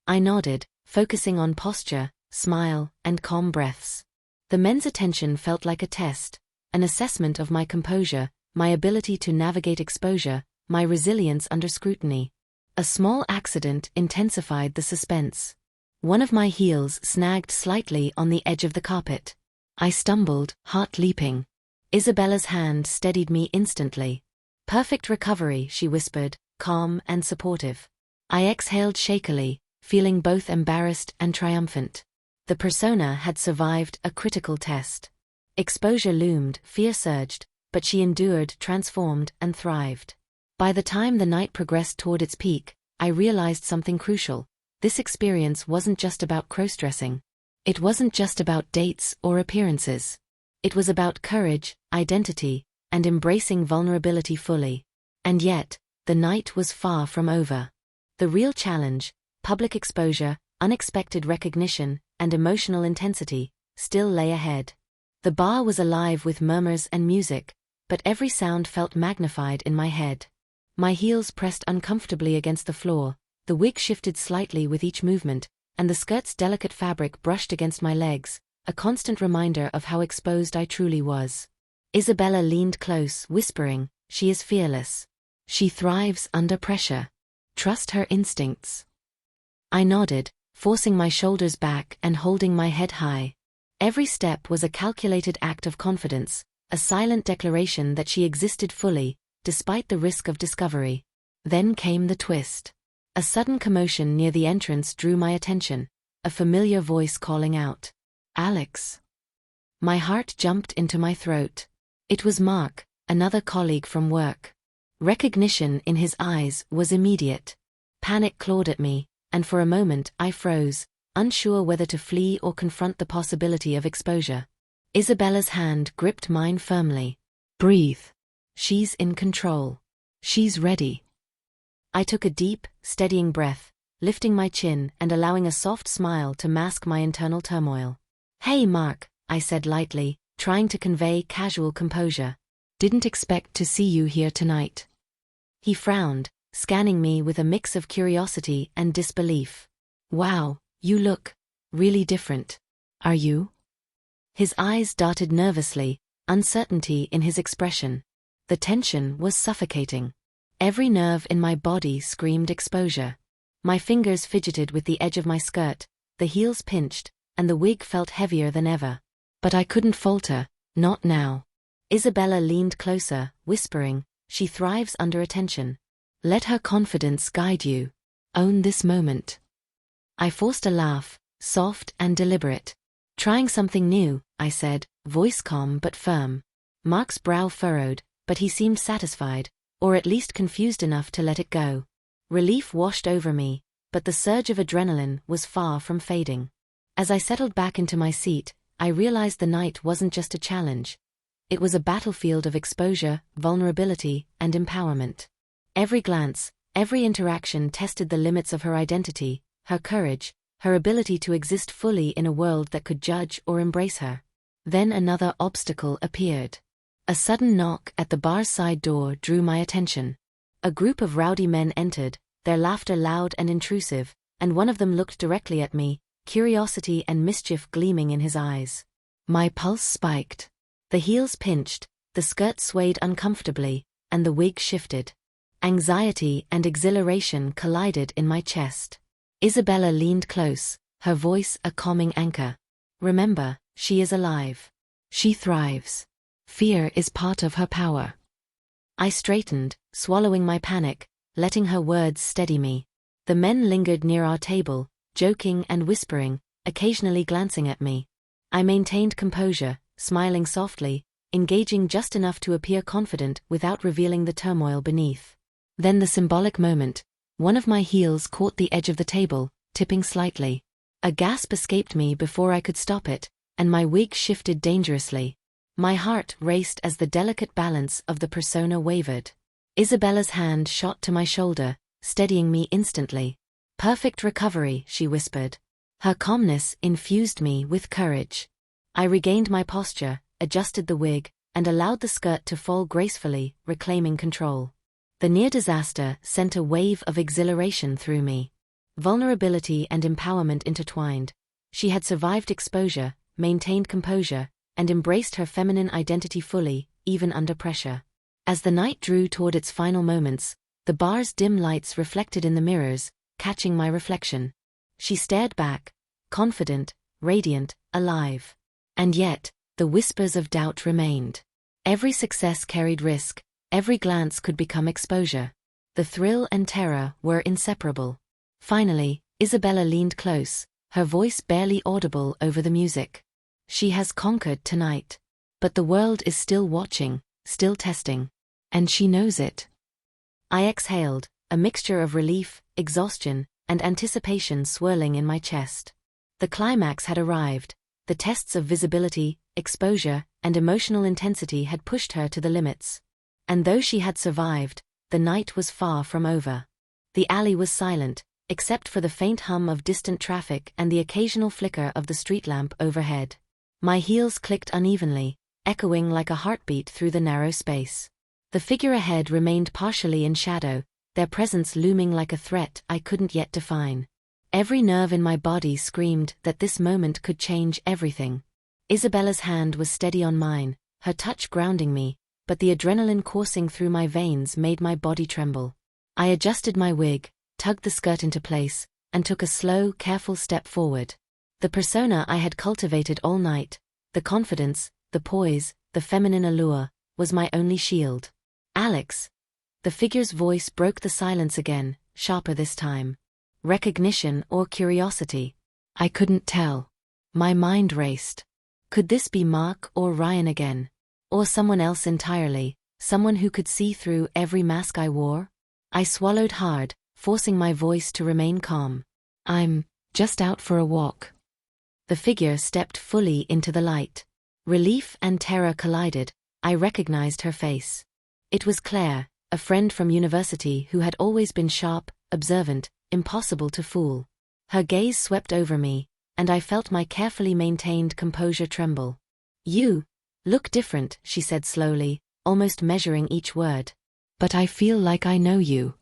I nodded, focusing on posture, smile, and calm breaths. The men's attention felt like a test, an assessment of my composure, my ability to navigate exposure, my resilience under scrutiny. A small accident intensified the suspense. One of my heels snagged slightly on the edge of the carpet. I stumbled, heart leaping. Isabella's hand steadied me instantly. "Perfect recovery," she whispered, calm and supportive. I exhaled shakily, feeling both embarrassed and triumphant. The persona had survived a critical test. Exposure loomed, fear surged, but she endured, transformed, and thrived. By the time the night progressed toward its peak, I realized something crucial. This experience wasn't just about crossdressing. It wasn't just about dates or appearances. It was about courage, identity, and embracing vulnerability fully. And yet, the night was far from over. The real challenge, public exposure, unexpected recognition, and emotional intensity, still lay ahead. The bar was alive with murmurs and music, but every sound felt magnified in my head. My heels pressed uncomfortably against the floor, the wig shifted slightly with each movement, and the skirt's delicate fabric brushed against my legs, a constant reminder of how exposed I truly was. Isabella leaned close, whispering, "She is fearless. She thrives under pressure. Trust her instincts." I nodded, forcing my shoulders back and holding my head high. Every step was a calculated act of confidence, a silent declaration that she existed fully, despite the risk of discovery. Then came the twist. A sudden commotion near the entrance drew my attention, a familiar voice calling out, "Alex." My heart jumped into my throat. It was Mark, another colleague from work. Recognition in his eyes was immediate. Panic clawed at me, and for a moment I froze, unsure whether to flee or confront the possibility of exposure. Isabella's hand gripped mine firmly. "Breathe. She's in control. She's ready." I took a deep, steadying breath, lifting my chin and allowing a soft smile to mask my internal turmoil. "Hey Mark," I said lightly, trying to convey casual composure. "Didn't expect to see you here tonight." He frowned, scanning me with a mix of curiosity and disbelief. "Wow, you look really different. Are you?" His eyes darted nervously, uncertainty in his expression. The tension was suffocating. Every nerve in my body screamed exposure. My fingers fidgeted with the edge of my skirt, the heels pinched, and the wig felt heavier than ever. But I couldn't falter, not now. Isabella leaned closer, whispering, "She thrives under attention. Let her confidence guide you. Own this moment." I forced a laugh, soft and deliberate. "Trying something new," I said, voice calm but firm. Mark's brow furrowed, but he seemed satisfied, or at least confused enough to let it go. Relief washed over me, but the surge of adrenaline was far from fading. As I settled back into my seat, I realized the night wasn't just a challenge. It was a battlefield of exposure, vulnerability, and empowerment. Every glance, every interaction tested the limits of her identity, her courage, her ability to exist fully in a world that could judge or embrace her. Then another obstacle appeared. A sudden knock at the bar's side door drew my attention. A group of rowdy men entered, their laughter loud and intrusive, and one of them looked directly at me, curiosity and mischief gleaming in his eyes. My pulse spiked. The heels pinched, the skirt swayed uncomfortably, and the wig shifted. Anxiety and exhilaration collided in my chest. Isabella leaned close, her voice a calming anchor. "Remember, she is alive. She thrives. Fear is part of her power. I straightened, swallowing my panic, letting her words steady me. The men lingered near our table, joking and whispering, occasionally glancing at me. I maintained composure, smiling softly, engaging just enough to appear confident without revealing the turmoil beneath. Then the symbolic moment. One of my heels caught the edge of the table, tipping slightly. A gasp escaped me before I could stop it, and my wig shifted dangerously. My heart raced as the delicate balance of the persona wavered. Isabella's hand shot to my shoulder, steadying me instantly. "Perfect recovery," she whispered. Her calmness infused me with courage. I regained my posture, adjusted the wig, and allowed the skirt to fall gracefully, reclaiming control. The near disaster sent a wave of exhilaration through me. Vulnerability and empowerment intertwined. She had survived exposure, maintained composure, and embraced her feminine identity fully, even under pressure. As the night drew toward its final moments, the bar's dim lights reflected in the mirrors, catching my reflection. She stared back, confident, radiant, alive. And yet, the whispers of doubt remained. Every success carried risk, every glance could become exposure. The thrill and terror were inseparable. Finally, Isabella leaned close, her voice barely audible over the music. "She has conquered tonight. But the world is still watching, still testing. And she knows it." I exhaled, a mixture of relief, exhaustion, and anticipation swirling in my chest. The climax had arrived. The tests of visibility, exposure, and emotional intensity had pushed her to the limits. And though she had survived, the night was far from over. The alley was silent, except for the faint hum of distant traffic and the occasional flicker of the street lamp overhead. My heels clicked unevenly, echoing like a heartbeat through the narrow space. The figure ahead remained partially in shadow, their presence looming like a threat I couldn't yet define. Every nerve in my body screamed that this moment could change everything. Isabella's hand was steady on mine, her touch grounding me, but the adrenaline coursing through my veins made my body tremble. I adjusted my wig, tugged the skirt into place, and took a slow, careful step forward. The persona I had cultivated all night, the confidence, the poise, the feminine allure, was my only shield. "Alex." The figure's voice broke the silence again, sharper this time. Recognition or curiosity? I couldn't tell. My mind raced. Could this be Mark or Ryan again? Or someone else entirely, someone who could see through every mask I wore? I swallowed hard, forcing my voice to remain calm. "I'm just out for a walk." The figure stepped fully into the light. Relief and terror collided. I recognized her face. It was Claire, a friend from university who had always been sharp, observant, impossible to fool. Her gaze swept over me, and I felt my carefully maintained composure tremble. "You look different," she said slowly, almost measuring each word. "But I feel like I know you."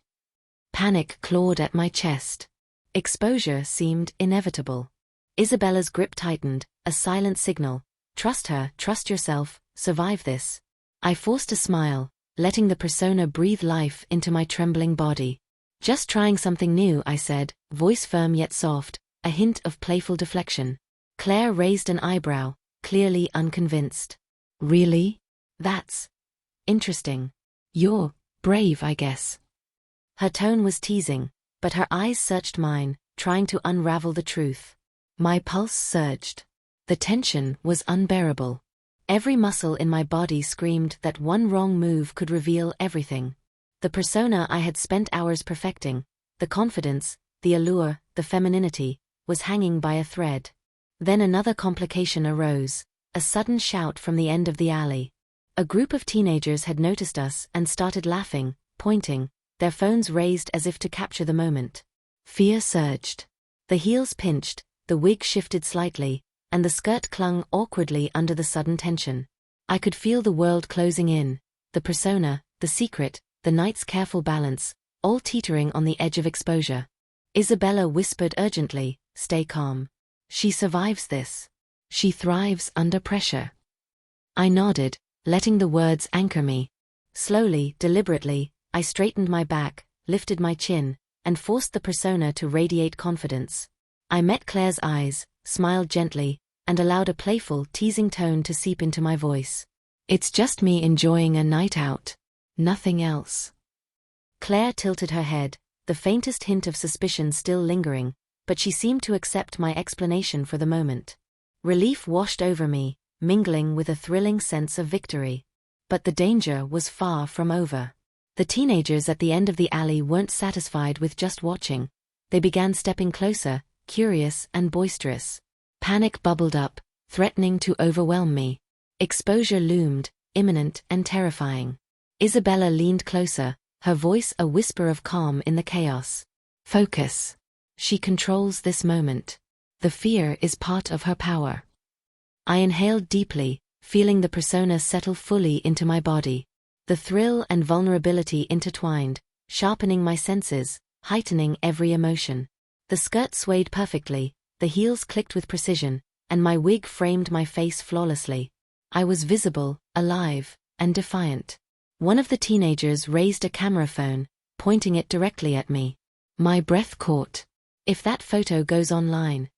Panic clawed at my chest. Exposure seemed inevitable. Isabella's grip tightened, a silent signal. "Trust her, trust yourself, survive this." I forced a smile, letting the persona breathe life into my trembling body. "Just trying something new," I said, voice firm yet soft, a hint of playful deflection. Claire raised an eyebrow, clearly unconvinced. "Really? That's interesting. You're brave, I guess." Her tone was teasing, but her eyes searched mine, trying to unravel the truth. My pulse surged. The tension was unbearable. Every muscle in my body screamed that one wrong move could reveal everything. The persona I had spent hours perfecting, the confidence, the allure, the femininity, was hanging by a thread. Then another complication arose, a sudden shout from the end of the alley. A group of teenagers had noticed us and started laughing, pointing, their phones raised as if to capture the moment. Fear surged. The heels pinched, the wig shifted slightly, and the skirt clung awkwardly under the sudden tension. I could feel the world closing in, the persona, the secret, the night's careful balance, all teetering on the edge of exposure. Isabella whispered urgently, "Stay calm. She survives this. She thrives under pressure." I nodded, letting the words anchor me. Slowly, deliberately, I straightened my back, lifted my chin, and forced the persona to radiate confidence. I met Claire's eyes, smiled gently, and allowed a playful, teasing tone to seep into my voice. It's just me enjoying a night out. Nothing else. Claire tilted her head, the faintest hint of suspicion still lingering, but she seemed to accept my explanation for the moment. Relief washed over me, mingling with a thrilling sense of victory. But the danger was far from over. The teenagers at the end of the alley weren't satisfied with just watching. They began stepping closer, curious and boisterous. Panic bubbled up, threatening to overwhelm me. Exposure loomed, imminent and terrifying. Isabella leaned closer, her voice a whisper of calm in the chaos. Focus. She controls this moment. The fear is part of her power. I inhaled deeply, feeling the persona settle fully into my body. The thrill and vulnerability intertwined, sharpening my senses, heightening every emotion. The skirt swayed perfectly, the heels clicked with precision, and my wig framed my face flawlessly. I was visible, alive, and defiant. One of the teenagers raised a camera phone, pointing it directly at me. My breath caught. If that photo goes online,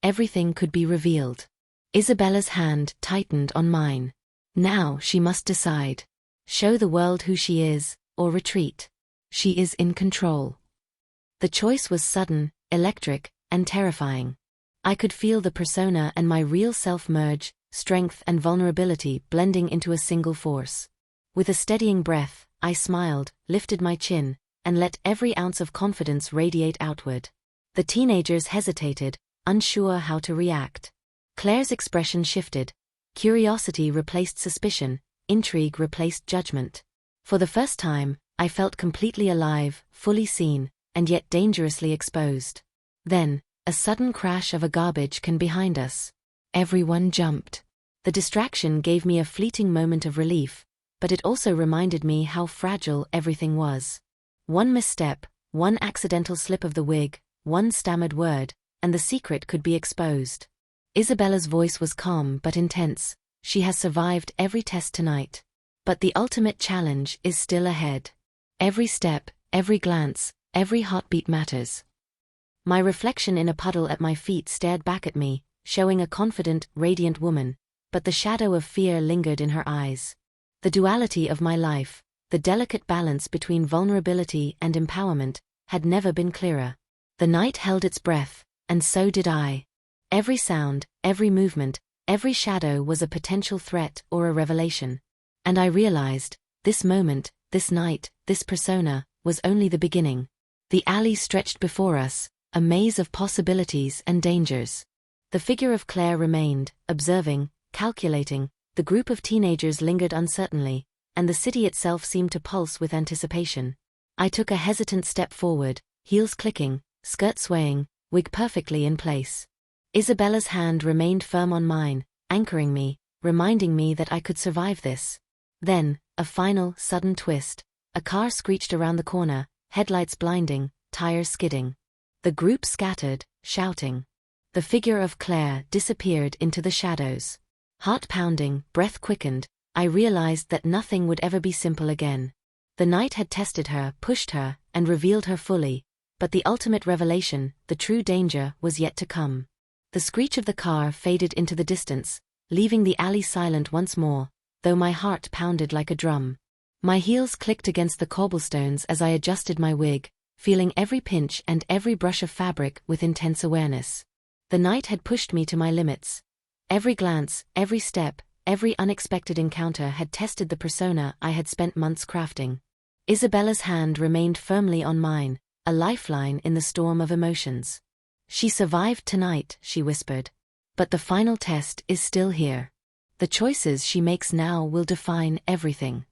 everything could be revealed. Isabella's hand tightened on mine. Now she must decide. Show the world who she is, or retreat. She is in control. The choice was sudden, electric, and terrifying. I could feel the persona and my real self merge, strength and vulnerability blending into a single force. With a steadying breath, I smiled, lifted my chin, and let every ounce of confidence radiate outward. The teenagers hesitated, unsure how to react. Claire's expression shifted. Curiosity replaced suspicion, intrigue replaced judgment. For the first time, I felt completely alive, fully seen, and yet dangerously exposed. Then, a sudden crash of a garbage can behind us. Everyone jumped. The distraction gave me a fleeting moment of relief, but it also reminded me how fragile everything was. One misstep, one accidental slip of the wig, one stammered word, and the secret could be exposed. Isabella's voice was calm but intense. She has survived every test tonight. But the ultimate challenge is still ahead. Every step, every glance, every heartbeat matters. My reflection in a puddle at my feet stared back at me, showing a confident, radiant woman, but the shadow of fear lingered in her eyes. The duality of my life, the delicate balance between vulnerability and empowerment, had never been clearer. The night held its breath, and so did I. Every sound, every movement, every shadow was a potential threat or a revelation. And I realized, this moment, this night, this persona, was only the beginning. The alley stretched before us, a maze of possibilities and dangers. The figure of Claire remained, observing, calculating, the group of teenagers lingered uncertainly, and the city itself seemed to pulse with anticipation. I took a hesitant step forward, heels clicking, skirt swaying, wig perfectly in place. Isabella's hand remained firm on mine, anchoring me, reminding me that I could survive this. Then, a final, sudden twist. A car screeched around the corner, headlights blinding, tires skidding. The group scattered, shouting. The figure of Claire disappeared into the shadows. Heart pounding, breath quickened, I realized that nothing would ever be simple again. The night had tested her, pushed her, and revealed her fully, but the ultimate revelation, the true danger, was yet to come. The screech of the car faded into the distance, leaving the alley silent once more, though my heart pounded like a drum. My heels clicked against the cobblestones as I adjusted my wig, feeling every pinch and every brush of fabric with intense awareness. The night had pushed me to my limits. Every glance, every step, every unexpected encounter had tested the persona I had spent months crafting. Isabella's hand remained firmly on mine, a lifeline in the storm of emotions. She survived tonight, she whispered. But the final test is still here. The choices she makes now will define everything.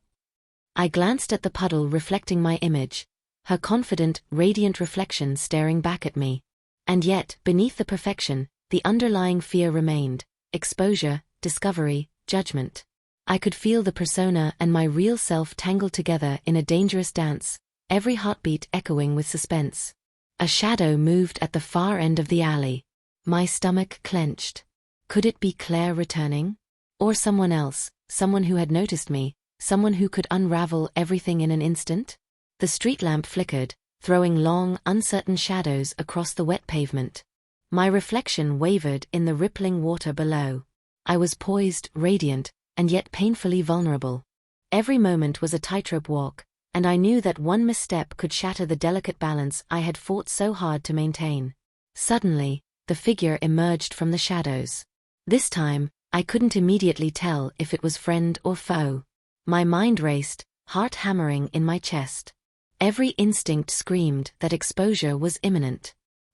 I glanced at the puddle reflecting my image, her confident, radiant reflection staring back at me. And yet, beneath the perfection, the underlying fear remained: exposure, discovery, judgment. I could feel the persona and my real self tangled together in a dangerous dance, every heartbeat echoing with suspense. A shadow moved at the far end of the alley. My stomach clenched. Could it be Claire returning? Or someone else, someone who had noticed me, someone who could unravel everything in an instant? The street lamp flickered, throwing long, uncertain shadows across the wet pavement. My reflection wavered in the rippling water below. I was poised, radiant, and yet painfully vulnerable. Every moment was a tightrope walk, and I knew that one misstep could shatter the delicate balance I had fought so hard to maintain. Suddenly, the figure emerged from the shadows. This time, I couldn't immediately tell if it was friend or foe. My mind raced, heart hammering in my chest. Every instinct screamed that exposure was imminent.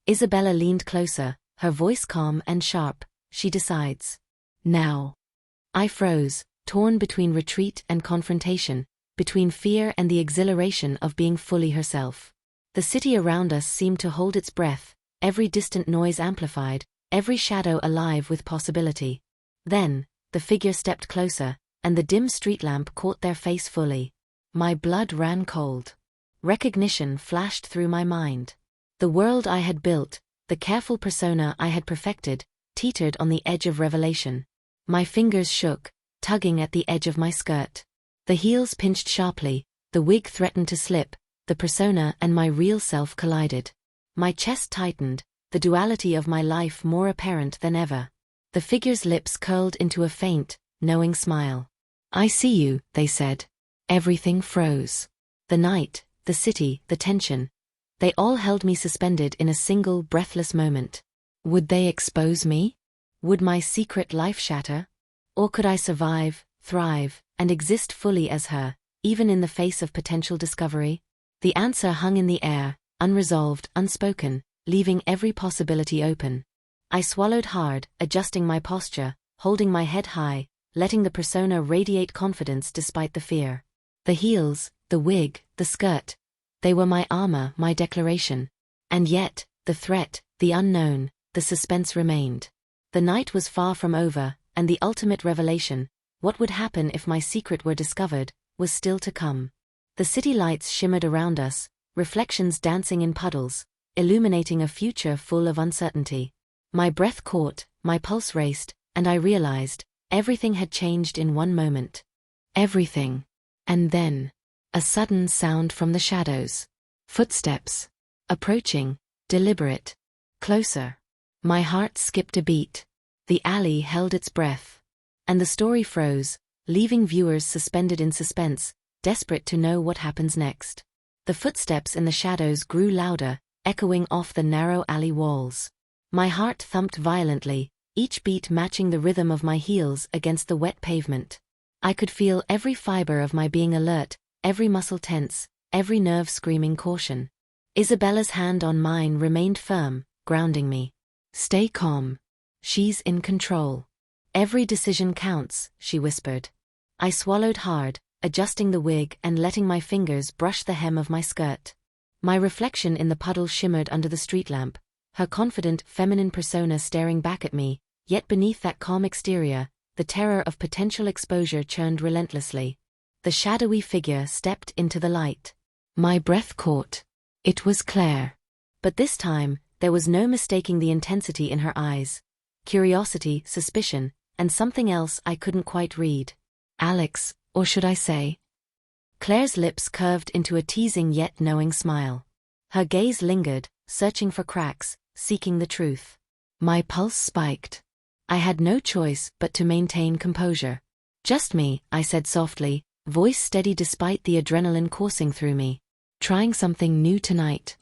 Isabella leaned closer, her voice calm and sharp. She decides. Now. I froze, torn between retreat and confrontation, between fear and the exhilaration of being fully herself. The city around us seemed to hold its breath, every distant noise amplified, every shadow alive with possibility. Then, the figure stepped closer, and the dim street lamp caught their face fully. My blood ran cold. Recognition flashed through my mind. The world I had built, the careful persona I had perfected, teetered on the edge of revelation. My fingers shook, tugging at the edge of my skirt. The heels pinched sharply, the wig threatened to slip, the persona and my real self collided. My chest tightened, the duality of my life more apparent than ever. The figure's lips curled into a faint, knowing smile. I see you, they said. Everything froze. The night, the city, the tension. They all held me suspended in a single breathless moment. Would they expose me? Would my secret life shatter? Or could I survive, thrive, and exist fully as her, even in the face of potential discovery? The answer hung in the air, unresolved, unspoken, leaving every possibility open. I swallowed hard, adjusting my posture, holding my head high, letting the persona radiate confidence despite the fear. The heels, the wig, the skirt. They were my armor, my declaration. And yet, the threat, the unknown, the suspense remained. The night was far from over, and the ultimate revelation, what would happen if my secret were discovered, was still to come. The city lights shimmered around us, reflections dancing in puddles, illuminating a future full of uncertainty. My breath caught, my pulse raced, and I realized, everything had changed in one moment. Everything. And then, a sudden sound from the shadows. Footsteps. Approaching, deliberate. Closer. My heart skipped a beat. The alley held its breath. And the story froze, leaving viewers suspended in suspense, desperate to know what happens next. The footsteps in the shadows grew louder, echoing off the narrow alley walls. My heart thumped violently, each beat matching the rhythm of my heels against the wet pavement. I could feel every fiber of my being alert, every muscle tense, every nerve screaming caution. Isabella's hand on mine remained firm, grounding me. Stay calm. She's in control. Every decision counts, she whispered. I swallowed hard, adjusting the wig and letting my fingers brush the hem of my skirt. My reflection in the puddle shimmered under the street lamp, her confident, feminine persona staring back at me, yet beneath that calm exterior, the terror of potential exposure churned relentlessly. The shadowy figure stepped into the light. My breath caught. It was Claire. But this time, there was no mistaking the intensity in her eyes. Curiosity, suspicion, and something else I couldn't quite read. Alex, or should I say? Claire's lips curved into a teasing yet knowing smile. Her gaze lingered, searching for cracks, seeking the truth. My pulse spiked. I had no choice but to maintain composure. Just me, I said softly, voice steady despite the adrenaline coursing through me. Trying something new tonight.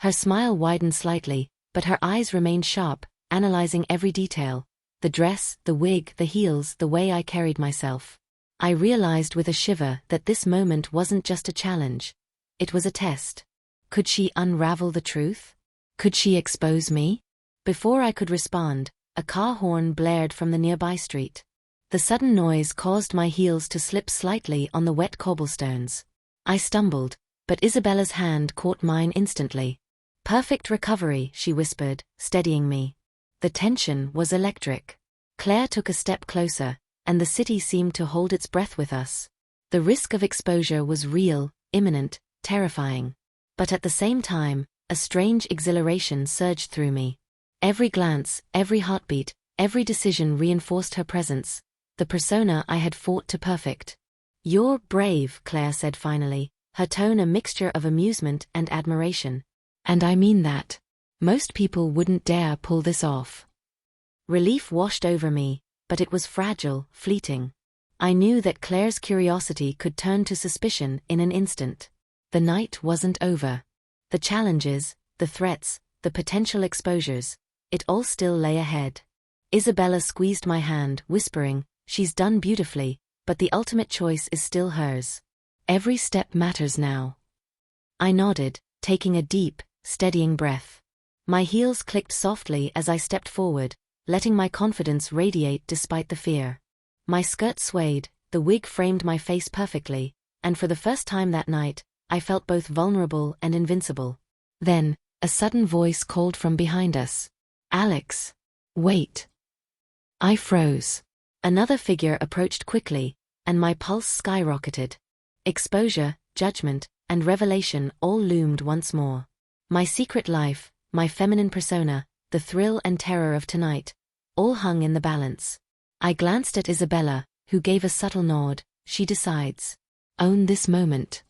Her smile widened slightly, but her eyes remained sharp, analyzing every detail. The dress, the wig, the heels, the way I carried myself. I realized with a shiver that this moment wasn't just a challenge. It was a test. Could she unravel the truth? Could she expose me? Before I could respond, a car horn blared from the nearby street. The sudden noise caused my heels to slip slightly on the wet cobblestones. I stumbled, but Isabella's hand caught mine instantly. Perfect recovery, she whispered, steadying me. The tension was electric. Claire took a step closer, and the city seemed to hold its breath with us. The risk of exposure was real, imminent, terrifying. But at the same time, a strange exhilaration surged through me. Every glance, every heartbeat, every decision reinforced her presence, the persona I had fought to perfect. You're brave, Claire said finally, her tone a mixture of amusement and admiration. And I mean that. Most people wouldn't dare pull this off. Relief washed over me, but it was fragile, fleeting. I knew that Claire's curiosity could turn to suspicion in an instant. The night wasn't over. The challenges, the threats, the potential exposures, it all still lay ahead. Isabella squeezed my hand, whispering, "She's done beautifully, but the ultimate choice is still hers. Every step matters now." I nodded, taking a deep, steadying breath. My heels clicked softly as I stepped forward, letting my confidence radiate despite the fear. My skirt swayed, the wig framed my face perfectly, and for the first time that night, I felt both vulnerable and invincible. Then, a sudden voice called from behind us. "Alex! Wait!" I froze. Another figure approached quickly, and my pulse skyrocketed. Exposure, judgment, and revelation all loomed once more. My secret life, my feminine persona, the thrill and terror of tonight, all hung in the balance. I glanced at Isabella, who gave a subtle nod. She decides. Own this moment.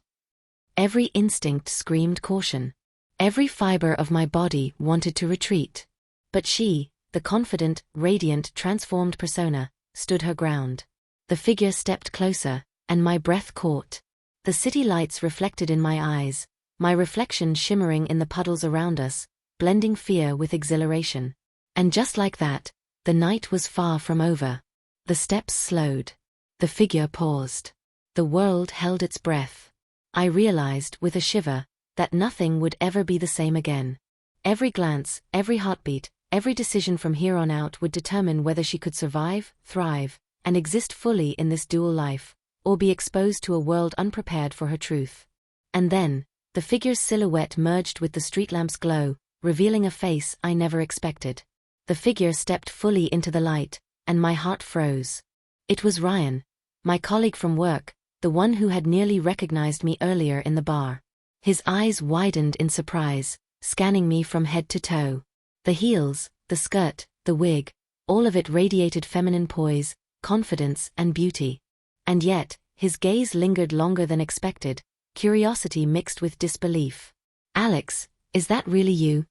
Every instinct screamed caution. Every fiber of my body wanted to retreat. But she, the confident, radiant, transformed persona, stood her ground. The figure stepped closer, and my breath caught. The city lights reflected in my eyes, my reflection shimmering in the puddles around us, blending fear with exhilaration. And just like that, the night was far from over. The steps slowed. The figure paused. The world held its breath. I realized, with a shiver, that nothing would ever be the same again. Every glance, every heartbeat, every decision from here on out would determine whether she could survive, thrive, and exist fully in this dual life, or be exposed to a world unprepared for her truth. And then, the figure's silhouette merged with the street lamp's glow, revealing a face I never expected. The figure stepped fully into the light, and my heart froze. It was Ryan, my colleague from work, the one who had nearly recognized me earlier in the bar. His eyes widened in surprise, scanning me from head to toe. The heels, the skirt, the wig, all of it radiated feminine poise, confidence, and beauty. And yet, his gaze lingered longer than expected, curiosity mixed with disbelief. "Alex, is that really you?"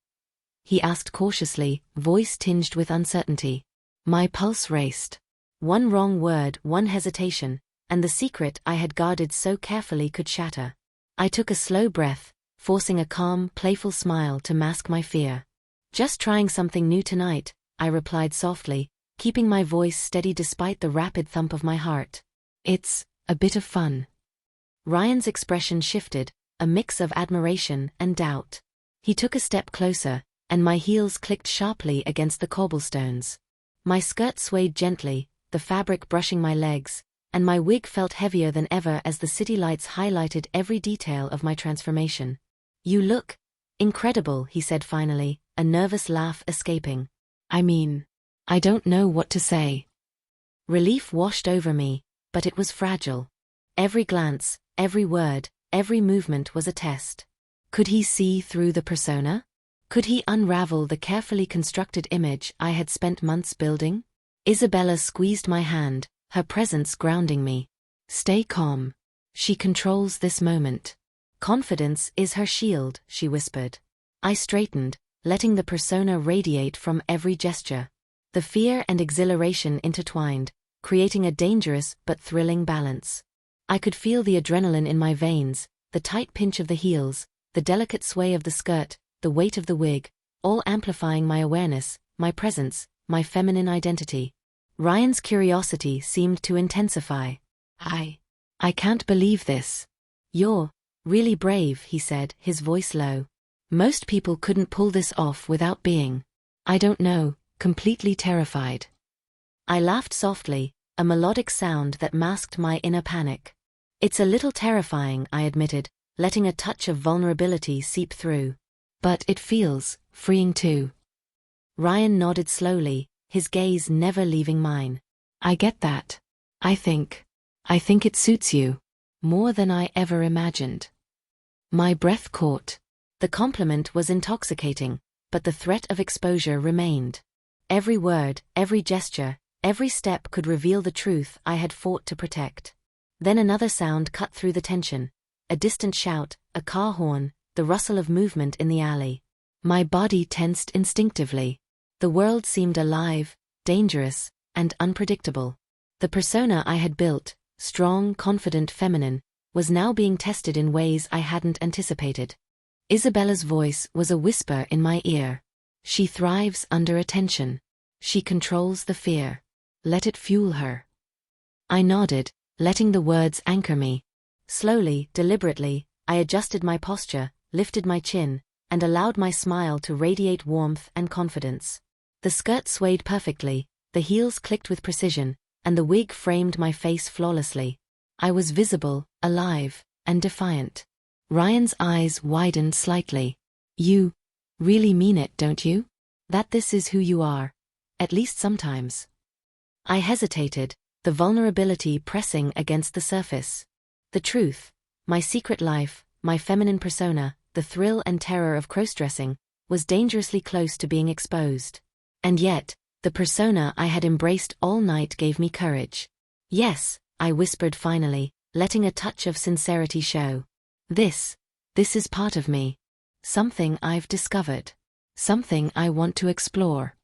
he asked cautiously, voice tinged with uncertainty. My pulse raced. One wrong word, one hesitation, and the secret I had guarded so carefully could shatter. I took a slow breath, forcing a calm, playful smile to mask my fear. "Just trying something new tonight," I replied softly, keeping my voice steady despite the rapid thump of my heart. "It's a bit of fun." Ryan's expression shifted, a mix of admiration and doubt. He took a step closer, and my heels clicked sharply against the cobblestones. My skirt swayed gently, the fabric brushing my legs, and my wig felt heavier than ever as the city lights highlighted every detail of my transformation. "You look incredible," he said finally, a nervous laugh escaping. I don't know what to say." Relief washed over me, but it was fragile. Every glance, every word, every movement was a test. Could he see through the persona? Could he unravel the carefully constructed image I had spent months building? Isabella squeezed my hand, her presence grounding me. "Stay calm. She controls this moment. Confidence is her shield," she whispered. I straightened, letting the persona radiate from every gesture. The fear and exhilaration intertwined, creating a dangerous but thrilling balance. I could feel the adrenaline in my veins, the tight pinch of the heels, the delicate sway of the skirt, the weight of the wig, all amplifying my awareness, my presence, my feminine identity. Ryan's curiosity seemed to intensify. I can't believe this. "You're really brave," he said, his voice low. "Most people couldn't pull this off without being, I don't know, completely terrified." I laughed softly, a melodic sound that masked my inner panic. "It's a little terrifying," I admitted, letting a touch of vulnerability seep through. "But it feels freeing too." Ryan nodded slowly, his gaze never leaving mine. "I get that. I think it suits you more than I ever imagined." My breath caught. The compliment was intoxicating, but the threat of exposure remained. Every word, every gesture, every step could reveal the truth I had fought to protect. Then another sound cut through the tension. A distant shout, a car horn, the rustle of movement in the alley. My body tensed instinctively. The world seemed alive, dangerous, and unpredictable. The persona I had built, strong, confident, feminine, was now being tested in ways I hadn't anticipated. Isabella's voice was a whisper in my ear. She thrives under attention. She controls the fear. Let it fuel her. I nodded, letting the words anchor me. Slowly, deliberately, I adjusted my posture, lifted my chin, and allowed my smile to radiate warmth and confidence. The skirt swayed perfectly, the heels clicked with precision, and the wig framed my face flawlessly. I was visible, alive, and defiant. Ryan's eyes widened slightly. You really mean it, don't you? That this is who you are? At least sometimes. I hesitated, the vulnerability pressing against the surface. The truth, my secret life, my feminine persona, the thrill and terror of crossdressing, was dangerously close to being exposed. And yet, the persona I had embraced all night gave me courage. Yes, I whispered finally, letting a touch of sincerity show. This is part of me. Something I've discovered. Something I want to explore.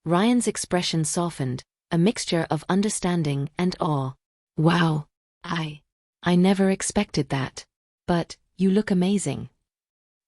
Ryan's expression softened, a mixture of understanding and awe. Wow. I never expected that. But, you look amazing.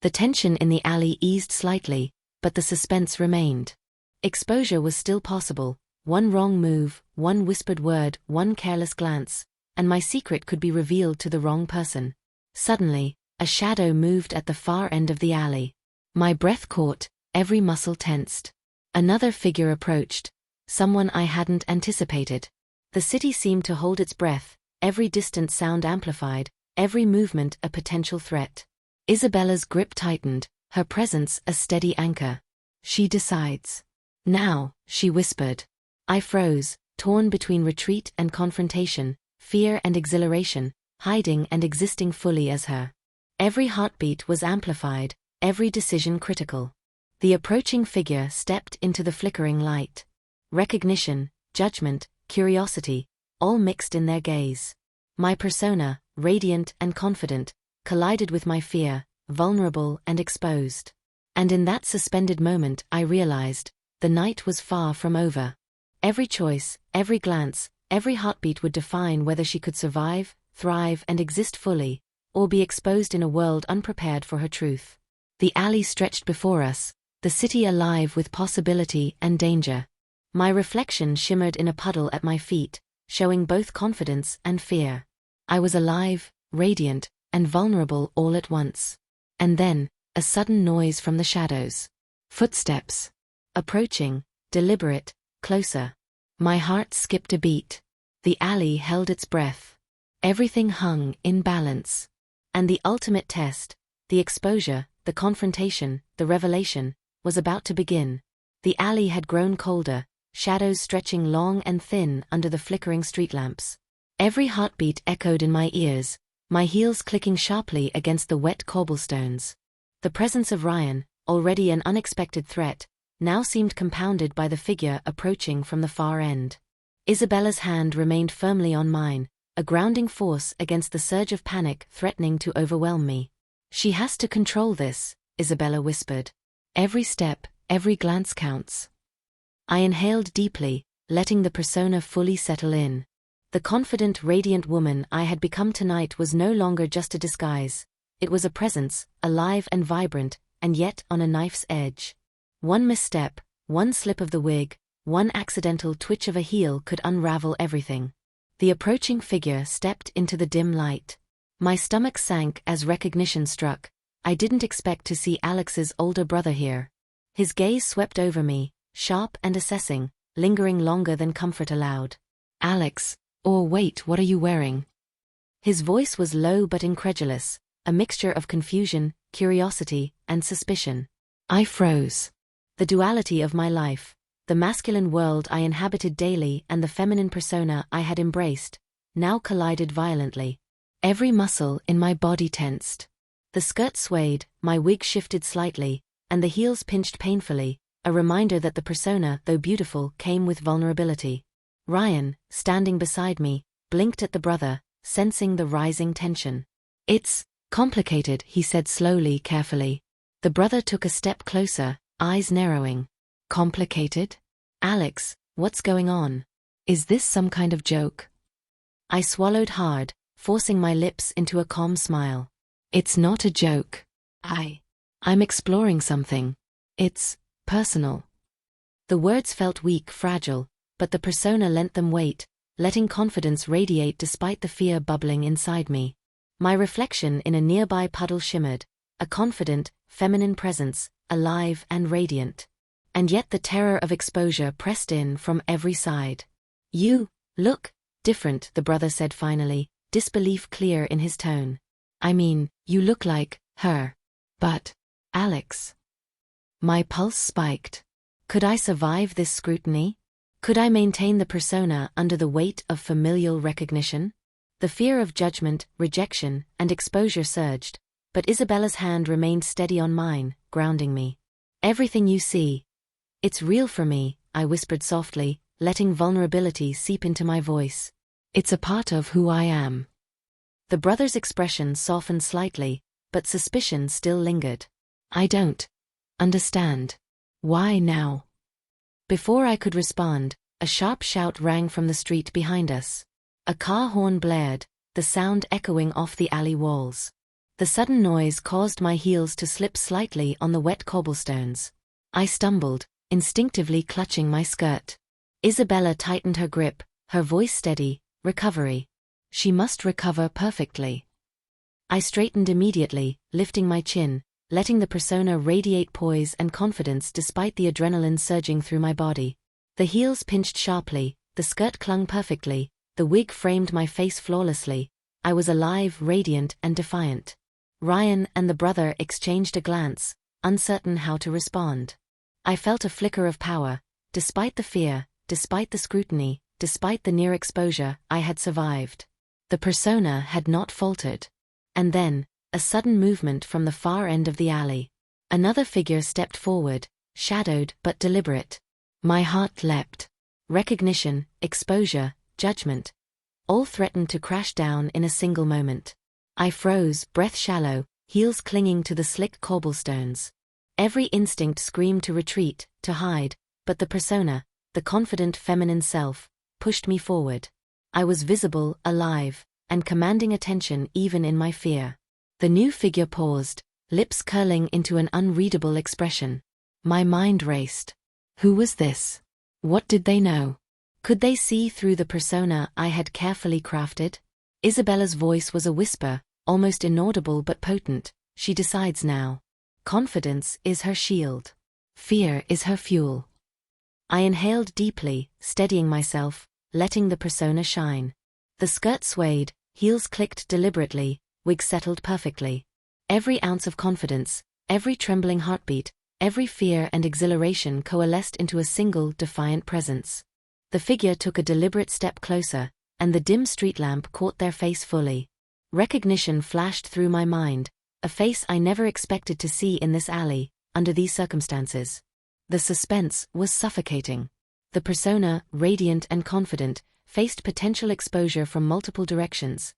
The tension in the alley eased slightly, but the suspense remained. Exposure was still possible. One wrong move, one whispered word, one careless glance, and my secret could be revealed to the wrong person. Suddenly, a shadow moved at the far end of the alley. My breath caught, every muscle tensed. Another figure approached. Someone I hadn't anticipated. The city seemed to hold its breath, every distant sound amplified, every movement a potential threat. Isabella's grip tightened, her presence a steady anchor. She decides. Now, she whispered. I froze, torn between retreat and confrontation, fear and exhilaration, hiding and existing fully as her. Every heartbeat was amplified, every decision critical. The approaching figure stepped into the flickering light. Recognition, judgment, curiosity, all mixed in their gaze. My persona, radiant and confident, collided with my fear, vulnerable and exposed. And in that suspended moment I realized, the night was far from over. Every choice, every glance, every heartbeat would define whether she could survive, thrive and exist fully, or be exposed in a world unprepared for her truth. The alley stretched before us, the city alive with possibility and danger. My reflection shimmered in a puddle at my feet, showing both confidence and fear. I was alive, radiant, and vulnerable all at once. And then, a sudden noise from the shadows. Footsteps. Approaching, deliberate, closer. My heart skipped a beat. The alley held its breath. Everything hung in balance. And the ultimate test, the exposure, the confrontation, the revelation, was about to begin. The alley had grown colder, shadows stretching long and thin under the flickering street lamps. Every heartbeat echoed in my ears, my heels clicking sharply against the wet cobblestones. The presence of Ryan, already an unexpected threat, now seemed compounded by the figure approaching from the far end. Isabella's hand remained firmly on mine, a grounding force against the surge of panic threatening to overwhelm me. She has to control this, Isabella whispered. Every step, every glance counts. I inhaled deeply, letting the persona fully settle in. The confident, radiant woman I had become tonight was no longer just a disguise. It was a presence, alive and vibrant, and yet on a knife's edge. One misstep, one slip of the wig, one accidental twitch of a heel could unravel everything. The approaching figure stepped into the dim light. My stomach sank as recognition struck. I didn't expect to see Alex's older brother here. His gaze swept over me, sharp and assessing, lingering longer than comfort allowed. Alex, or wait, what are you wearing? His voice was low but incredulous, a mixture of confusion, curiosity, and suspicion. I froze. The duality of my life, the masculine world I inhabited daily and the feminine persona I had embraced, now collided violently. Every muscle in my body tensed. The skirt swayed, my wig shifted slightly, and the heels pinched painfully, a reminder that the persona, though beautiful, came with vulnerability. Ryan, standing beside me, blinked at the brother, sensing the rising tension. It's complicated, he said slowly, carefully. The brother took a step closer, eyes narrowing. Complicated? Alex, what's going on? Is this some kind of joke? I swallowed hard, forcing my lips into a calm smile. It's not a joke. I'm exploring something. It's personal. The words felt weak, fragile, but the persona lent them weight, letting confidence radiate despite the fear bubbling inside me. My reflection in a nearby puddle shimmered, a confident, feminine presence, alive and radiant. And yet the terror of exposure pressed in from every side. You look different, the brother said finally, disbelief clear in his tone. I mean, you look like her. But, Alex. My pulse spiked. Could I survive this scrutiny? Could I maintain the persona under the weight of familial recognition? The fear of judgment, rejection, and exposure surged, but Isabella's hand remained steady on mine, grounding me. Everything you see. It's real for me, I whispered softly, letting vulnerability seep into my voice. It's a part of who I am. The brother's expression softened slightly, but suspicion still lingered. I don't understand. Why now? Before I could respond, a sharp shout rang from the street behind us. A car horn blared, the sound echoing off the alley walls. The sudden noise caused my heels to slip slightly on the wet cobblestones. I stumbled, instinctively clutching my skirt. Isabella tightened her grip, her voice steady. Recovery. She must recover perfectly. I straightened immediately, lifting my chin, letting the persona radiate poise and confidence despite the adrenaline surging through my body. The heels pinched sharply, the skirt clung perfectly, the wig framed my face flawlessly. I was alive, radiant, and defiant. Ryan and the brother exchanged a glance, uncertain how to respond. I felt a flicker of power. Despite the fear, despite the scrutiny, despite the near exposure, I had survived. The persona had not faltered. And then, a sudden movement from the far end of the alley. Another figure stepped forward, shadowed but deliberate. My heart leapt. Recognition, exposure, judgment. All threatened to crash down in a single moment. I froze, breath shallow, heels clinging to the slick cobblestones. Every instinct screamed to retreat, to hide, but the persona, the confident feminine self, pushed me forward. I was visible, alive, and commanding attention even in my fear. The new figure paused, lips curling into an unreadable expression. My mind raced. Who was this? What did they know? Could they see through the persona I had carefully crafted? Isabella's voice was a whisper, almost inaudible but potent. She decides now. Confidence is her shield. Fear is her fuel. I inhaled deeply, steadying myself, letting the persona shine. The skirt swayed, heels clicked deliberately, wig settled perfectly. Every ounce of confidence, every trembling heartbeat, every fear and exhilaration coalesced into a single, defiant presence. The figure took a deliberate step closer, and the dim street lamp caught their face fully. Recognition flashed through my mind, a face I never expected to see in this alley, under these circumstances. The suspense was suffocating. The persona, radiant and confident, faced potential exposure from multiple directions.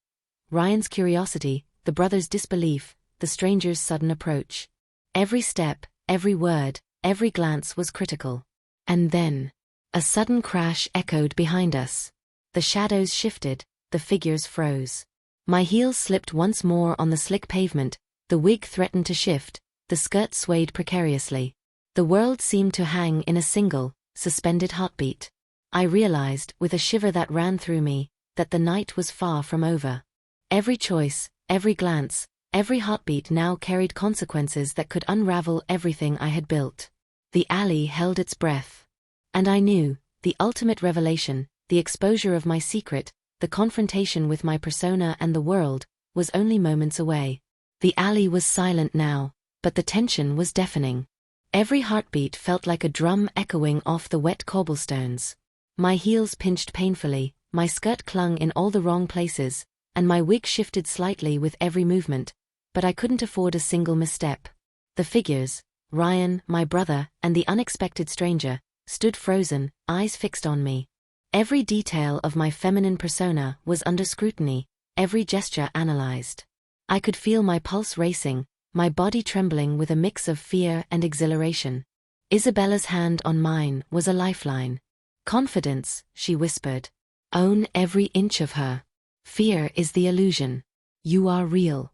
Ryan's curiosity, the brother's disbelief, the stranger's sudden approach. Every step, every word, every glance was critical. And then, a sudden crash echoed behind us. The shadows shifted, the figures froze. My heels slipped once more on the slick pavement, the wig threatened to shift, the skirt swayed precariously. The world seemed to hang in a single, suspended heartbeat. I realized, with a shiver that ran through me, that the night was far from over. Every choice, every glance, every heartbeat now carried consequences that could unravel everything I had built. The alley held its breath. And I knew, the ultimate revelation, the exposure of my secret, the confrontation with my persona and the world, was only moments away. The alley was silent now, but the tension was deafening. Every heartbeat felt like a drum echoing off the wet cobblestones. My heels pinched painfully, my skirt clung in all the wrong places, and my wig shifted slightly with every movement, but I couldn't afford a single misstep. The figures, Ryan, my brother, and the unexpected stranger, stood frozen, eyes fixed on me. Every detail of my feminine persona was under scrutiny, every gesture analyzed. I could feel my pulse racing, my body trembling with a mix of fear and exhilaration. Isabella's hand on mine was a lifeline. Confidence, she whispered. Own every inch of her. Fear is the illusion. You are real.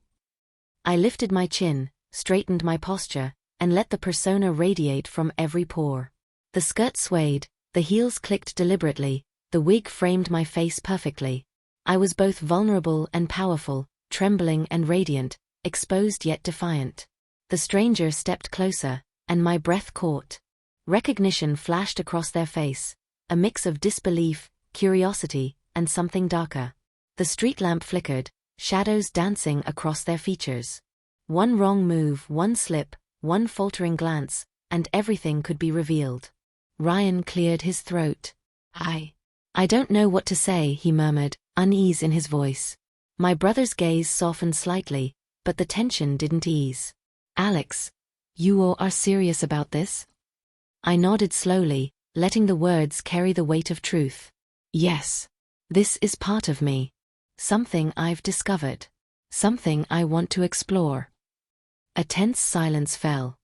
I lifted my chin, straightened my posture, and let the persona radiate from every pore. The skirt swayed, the heels clicked deliberately, the wig framed my face perfectly. I was both vulnerable and powerful, trembling and radiant, exposed yet defiant. The stranger stepped closer, and my breath caught. Recognition flashed across their face, a mix of disbelief, curiosity, and something darker. The street lamp flickered, shadows dancing across their features. One wrong move, one slip, one faltering glance, and everything could be revealed. Ryan cleared his throat. I don't know what to say, he murmured, unease in his voice. My brother's gaze softened slightly, but the tension didn't ease. Alex, you all are serious about this? I nodded slowly, letting the words carry the weight of truth. Yes. This is part of me. Something I've discovered. Something I want to explore. A tense silence fell.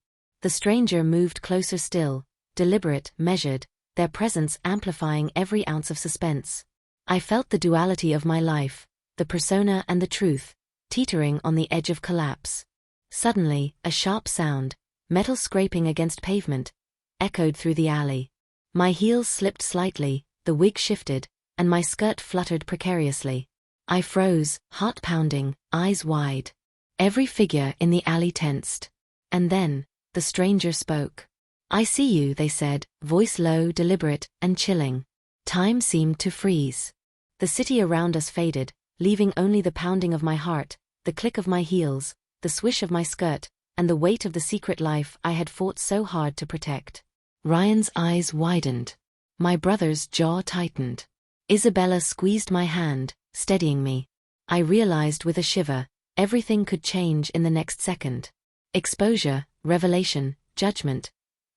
The stranger moved closer still, deliberate, measured, their presence amplifying every ounce of suspense. I felt the duality of my life, the persona and the truth, teetering on the edge of collapse. Suddenly, a sharp sound, metal scraping against pavement, echoed through the alley. My heels slipped slightly, the wig shifted, and my skirt fluttered precariously. I froze, heart pounding, eyes wide. Every figure in the alley tensed. And then, the stranger spoke. I see you, they said, voice low, deliberate, and chilling. Time seemed to freeze. The city around us faded, leaving only the pounding of my heart, the click of my heels, the swish of my skirt, and the weight of the secret life I had fought so hard to protect. Ryan's eyes widened. My brother's jaw tightened. Isabella squeezed my hand, steadying me. I realized with a shiver, everything could change in the next second. Exposure, revelation, judgment.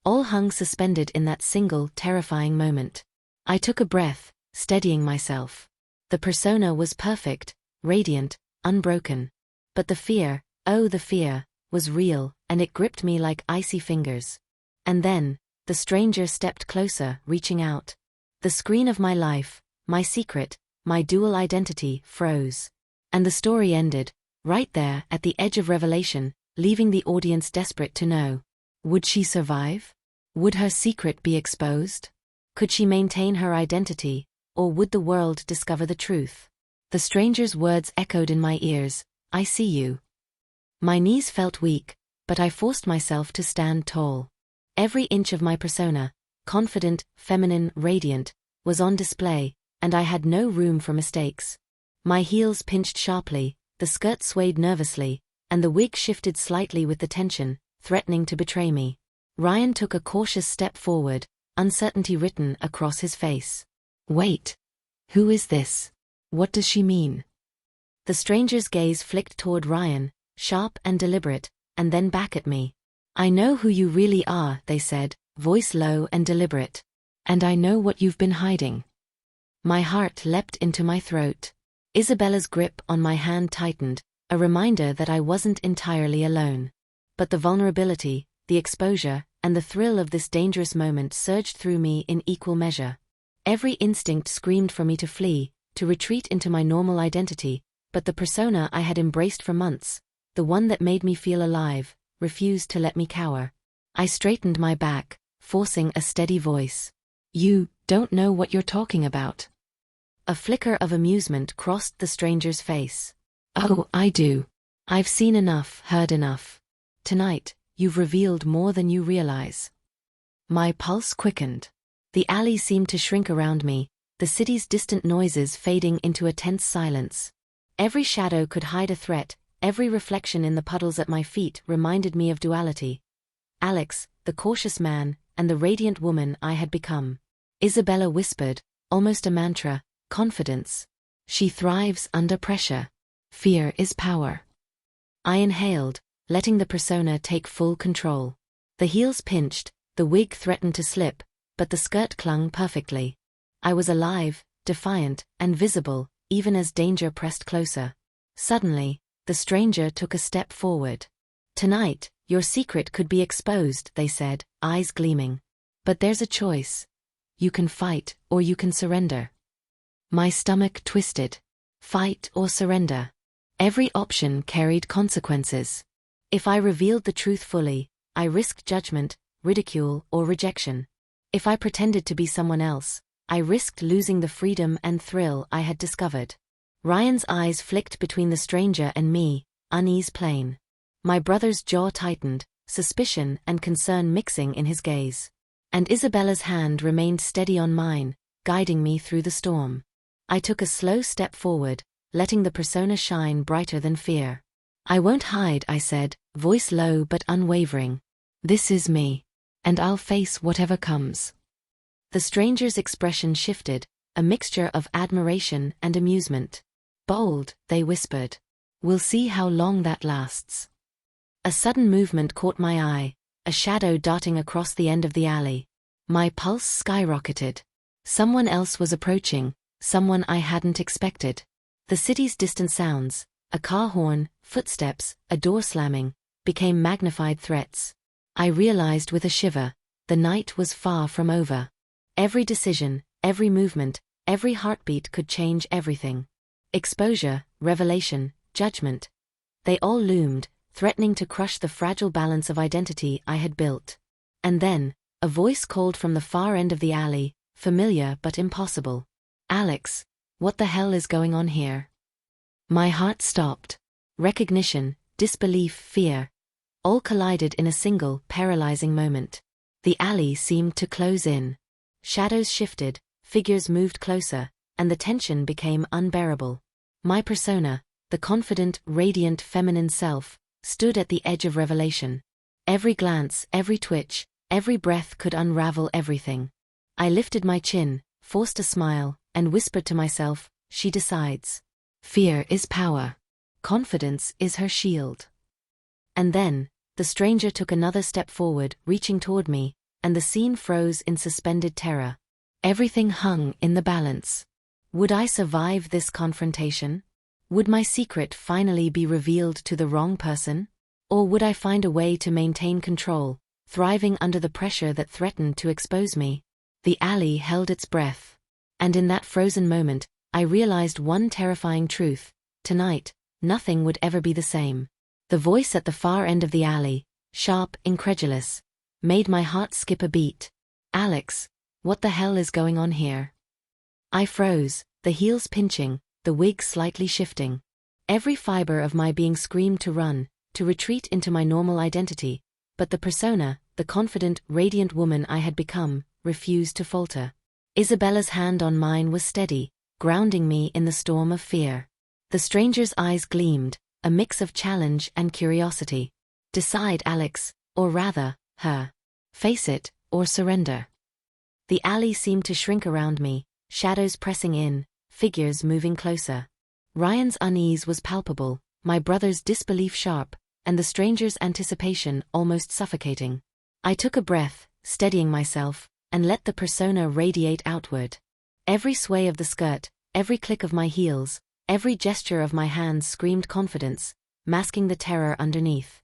All hung suspended in that single, terrifying moment. I took a breath, steadying myself. The persona was perfect, radiant, unbroken. But the fear, oh the fear, was real, and it gripped me like icy fingers. And then, the stranger stepped closer, reaching out. The screen of my life, my secret, my dual identity, froze. And the story ended, right there at the edge of revelation, leaving the audience desperate to know. Would she survive? Would her secret be exposed? Could she maintain her identity, or would the world discover the truth? The stranger's words echoed in my ears, I see you. My knees felt weak, but I forced myself to stand tall. Every inch of my persona, confident, feminine, radiant, was on display, and I had no room for mistakes. My heels pinched sharply, the skirt swayed nervously, and the wig shifted slightly with the tension, threatening to betray me. Ryan took a cautious step forward, uncertainty written across his face. Wait. Who is this? What does she mean? The stranger's gaze flicked toward Ryan, sharp and deliberate, and then back at me. I know who you really are, they said, voice low and deliberate. And I know what you've been hiding. My heart leapt into my throat. Isabella's grip on my hand tightened, a reminder that I wasn't entirely alone. But the vulnerability, the exposure, and the thrill of this dangerous moment surged through me in equal measure. Every instinct screamed for me to flee, to retreat into my normal identity, but the persona I had embraced for months, the one that made me feel alive, refused to let me cower. I straightened my back, forcing a steady voice. You don't know what you're talking about. A flicker of amusement crossed the stranger's face. Oh, I do. I've seen enough, heard enough. Tonight, you've revealed more than you realize. My pulse quickened. The alley seemed to shrink around me, the city's distant noises fading into a tense silence. Every shadow could hide a threat, every reflection in the puddles at my feet reminded me of duality. Alex, the cautious man, and the radiant woman I had become. Isabella whispered, almost a mantra, confidence. She thrives under pressure. Fear is power. I inhaled, letting the persona take full control. The heels pinched, the wig threatened to slip, but the skirt clung perfectly. I was alive, defiant, and visible, even as danger pressed closer. Suddenly, the stranger took a step forward. Tonight, your secret could be exposed, they said, eyes gleaming. But there's a choice. You can fight, or you can surrender. My stomach twisted. Fight or surrender. Every option carried consequences. If I revealed the truth fully, I risked judgment, ridicule, or rejection. If I pretended to be someone else, I risked losing the freedom and thrill I had discovered. Ryan's eyes flicked between the stranger and me, unease plain. My brother's jaw tightened, suspicion and concern mixing in his gaze. And Isabella's hand remained steady on mine, guiding me through the storm. I took a slow step forward, letting the persona shine brighter than fear. I won't hide, I said, voice low but unwavering. This is me. And I'll face whatever comes. The stranger's expression shifted, a mixture of admiration and amusement. Bold, they whispered. We'll see how long that lasts. A sudden movement caught my eye, a shadow darting across the end of the alley. My pulse skyrocketed. Someone else was approaching, someone I hadn't expected. The city's distant sounds, a car horn, footsteps, a door slamming, became magnified threats. I realized with a shiver, the night was far from over. Every decision, every movement, every heartbeat could change everything. Exposure, revelation, judgment. They all loomed, threatening to crush the fragile balance of identity I had built. And then, a voice called from the far end of the alley, familiar but impossible. Alex, what the hell is going on here? My heart stopped. Recognition, disbelief, fear. All collided in a single, paralyzing moment. The alley seemed to close in. Shadows shifted, figures moved closer, and the tension became unbearable. My persona, the confident, radiant feminine self, stood at the edge of revelation. Every glance, every twitch, every breath could unravel everything. I lifted my chin, forced a smile, and whispered to myself, she decides. Fear is power. Confidence is her shield. And then, the stranger took another step forward, reaching toward me, and the scene froze in suspended terror. Everything hung in the balance. Would I survive this confrontation? Would my secret finally be revealed to the wrong person? Or would I find a way to maintain control, thriving under the pressure that threatened to expose me? The alley held its breath. And in that frozen moment, I realized one terrifying truth. Tonight, nothing would ever be the same. The voice at the far end of the alley, sharp, incredulous, made my heart skip a beat. Alex, what the hell is going on here? I froze, the heels pinching, the wig slightly shifting. Every fiber of my being screamed to run, to retreat into my normal identity, but the persona, the confident, radiant woman I had become, refused to falter. Isabella's hand on mine was steady, grounding me in the storm of fear. The stranger's eyes gleamed, a mix of challenge and curiosity. Decide, Alex, or rather, her. Face it, or surrender. The alley seemed to shrink around me, shadows pressing in, figures moving closer. Ryan's unease was palpable, my brother's disbelief sharp, and the stranger's anticipation almost suffocating. I took a breath, steadying myself, and let the persona radiate outward. Every sway of the skirt, every click of my heels, every gesture of my hands screamed confidence, masking the terror underneath.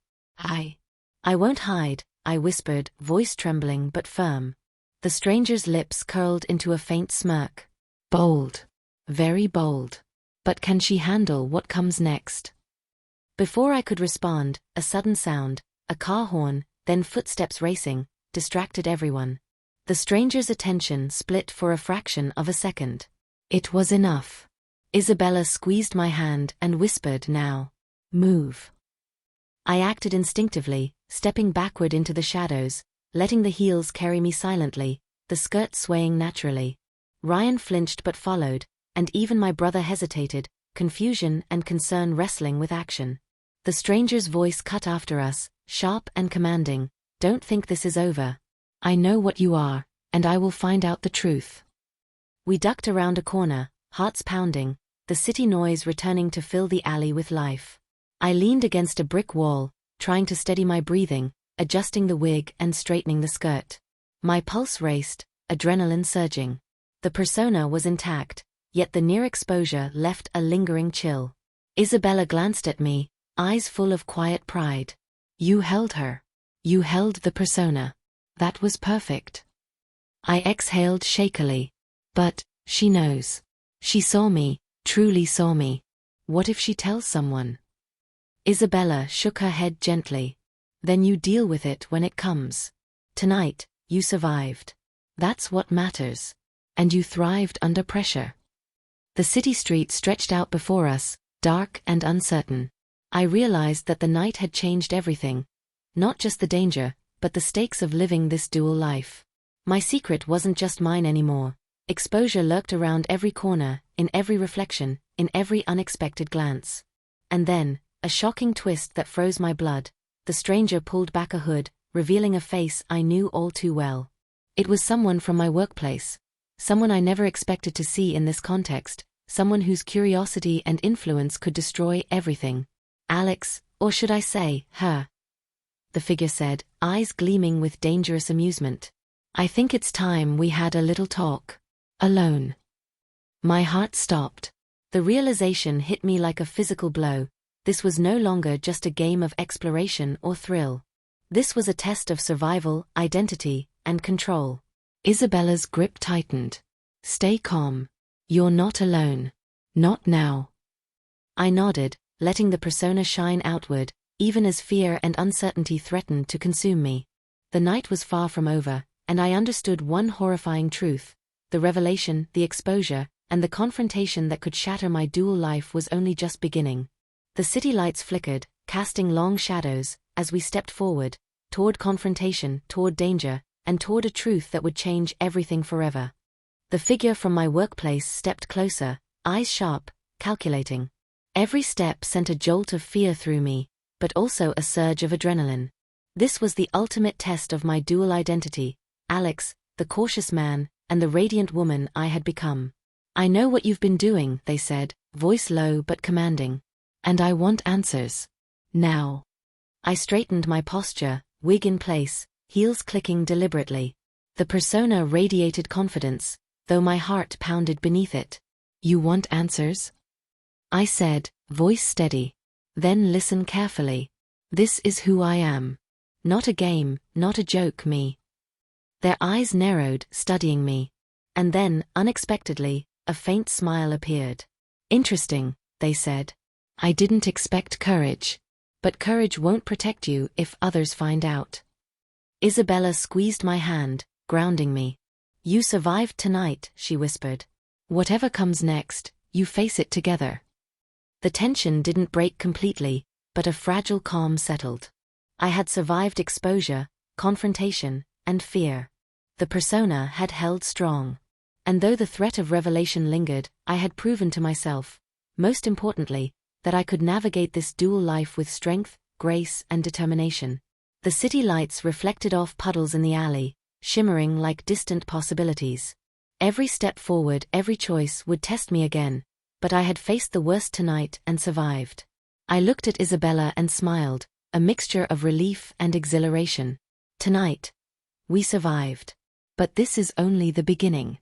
I won't hide, I whispered, voice trembling but firm. The stranger's lips curled into a faint smirk. Bold. Very bold. But can she handle what comes next? Before I could respond, a sudden sound, a car horn, then footsteps racing, distracted everyone. The stranger's attention split for a fraction of a second. It was enough. Isabella squeezed my hand and whispered, now. Move. I acted instinctively, stepping backward into the shadows, letting the heels carry me silently, the skirt swaying naturally. Ryan flinched but followed, and even my brother hesitated, confusion and concern wrestling with action. The stranger's voice cut after us, sharp and commanding, don't think this is over. I know what you are, and I will find out the truth. We ducked around a corner, hearts pounding, the city noise returning to fill the alley with life. I leaned against a brick wall, trying to steady my breathing, adjusting the wig and straightening the skirt. My pulse raced, adrenaline surging. The persona was intact, yet the near exposure left a lingering chill. Isabella glanced at me, eyes full of quiet pride. You held her. You held the persona. That was perfect. I exhaled shakily. But, she knows. She saw me, truly saw me. What if she tells someone? Isabella shook her head gently. Then you deal with it when it comes. Tonight, you survived. That's what matters. And you thrived under pressure. The city street stretched out before us, dark and uncertain. I realized that the night had changed everything. Not just the danger, but the stakes of living this dual life. My secret wasn't just mine anymore. Exposure lurked around every corner, in every reflection, in every unexpected glance. And then, a shocking twist that froze my blood. The stranger pulled back a hood, revealing a face I knew all too well. It was someone from my workplace. Someone I never expected to see in this context, someone whose curiosity and influence could destroy everything. Alex, or should I say, her? The figure said, eyes gleaming with dangerous amusement. I think it's time we had a little talk. Alone. My heart stopped. The realization hit me like a physical blow. This was no longer just a game of exploration or thrill. This was a test of survival, identity, and control. Isabella's grip tightened. Stay calm. You're not alone. Not now. I nodded, letting the persona shine outward, even as fear and uncertainty threatened to consume me. The night was far from over, and I understood one horrifying truth. The revelation, the exposure, and the confrontation that could shatter my dual life was only just beginning. The city lights flickered, casting long shadows, as we stepped forward, toward confrontation, toward danger, and toward a truth that would change everything forever. The figure from my workplace stepped closer, eyes sharp, calculating. Every step sent a jolt of fear through me, but also a surge of adrenaline. This was the ultimate test of my dual identity, Alex, the cautious man, and the radiant woman I had become. I know what you've been doing, they said, voice low but commanding. And I want answers. Now. I straightened my posture, wig in place, heels clicking deliberately. The persona radiated confidence, though my heart pounded beneath it. You want answers? I said, voice steady. Then listen carefully. This is who I am. Not a game, not a joke, me. Their eyes narrowed, studying me. And then, unexpectedly, a faint smile appeared. Interesting, they said. I didn't expect courage. But courage won't protect you if others find out. Isabella squeezed my hand, grounding me. You survived tonight, she whispered. Whatever comes next, you face it together. The tension didn't break completely, but a fragile calm settled. I had survived exposure, confrontation, and fear. The persona had held strong. And though the threat of revelation lingered, I had proven to myself, most importantly, that I could navigate this dual life with strength, grace, and determination. The city lights reflected off puddles in the alley, shimmering like distant possibilities. Every step forward, every choice would test me again, but I had faced the worst tonight and survived. I looked at Isabella and smiled, a mixture of relief and exhilaration. Tonight, we survived. But this is only the beginning.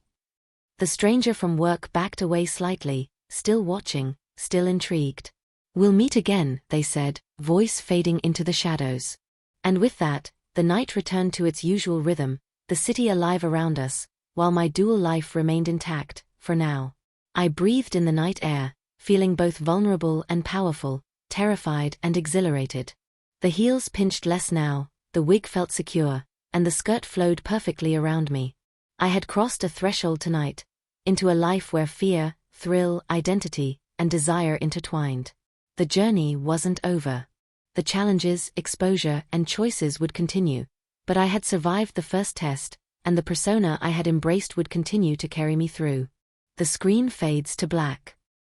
The stranger from work backed away slightly, still watching, still intrigued. We'll meet again, they said, voice fading into the shadows. And with that, the night returned to its usual rhythm, the city alive around us, while my dual life remained intact, for now. I breathed in the night air, feeling both vulnerable and powerful, terrified and exhilarated. The heels pinched less now, the wig felt secure, and the skirt flowed perfectly around me. I had crossed a threshold tonight, into a life where fear, thrill, identity, and desire intertwined. The journey wasn't over. The challenges, exposure, and choices would continue, but I had survived the first test, and the persona I had embraced would continue to carry me through. The screen fades to black.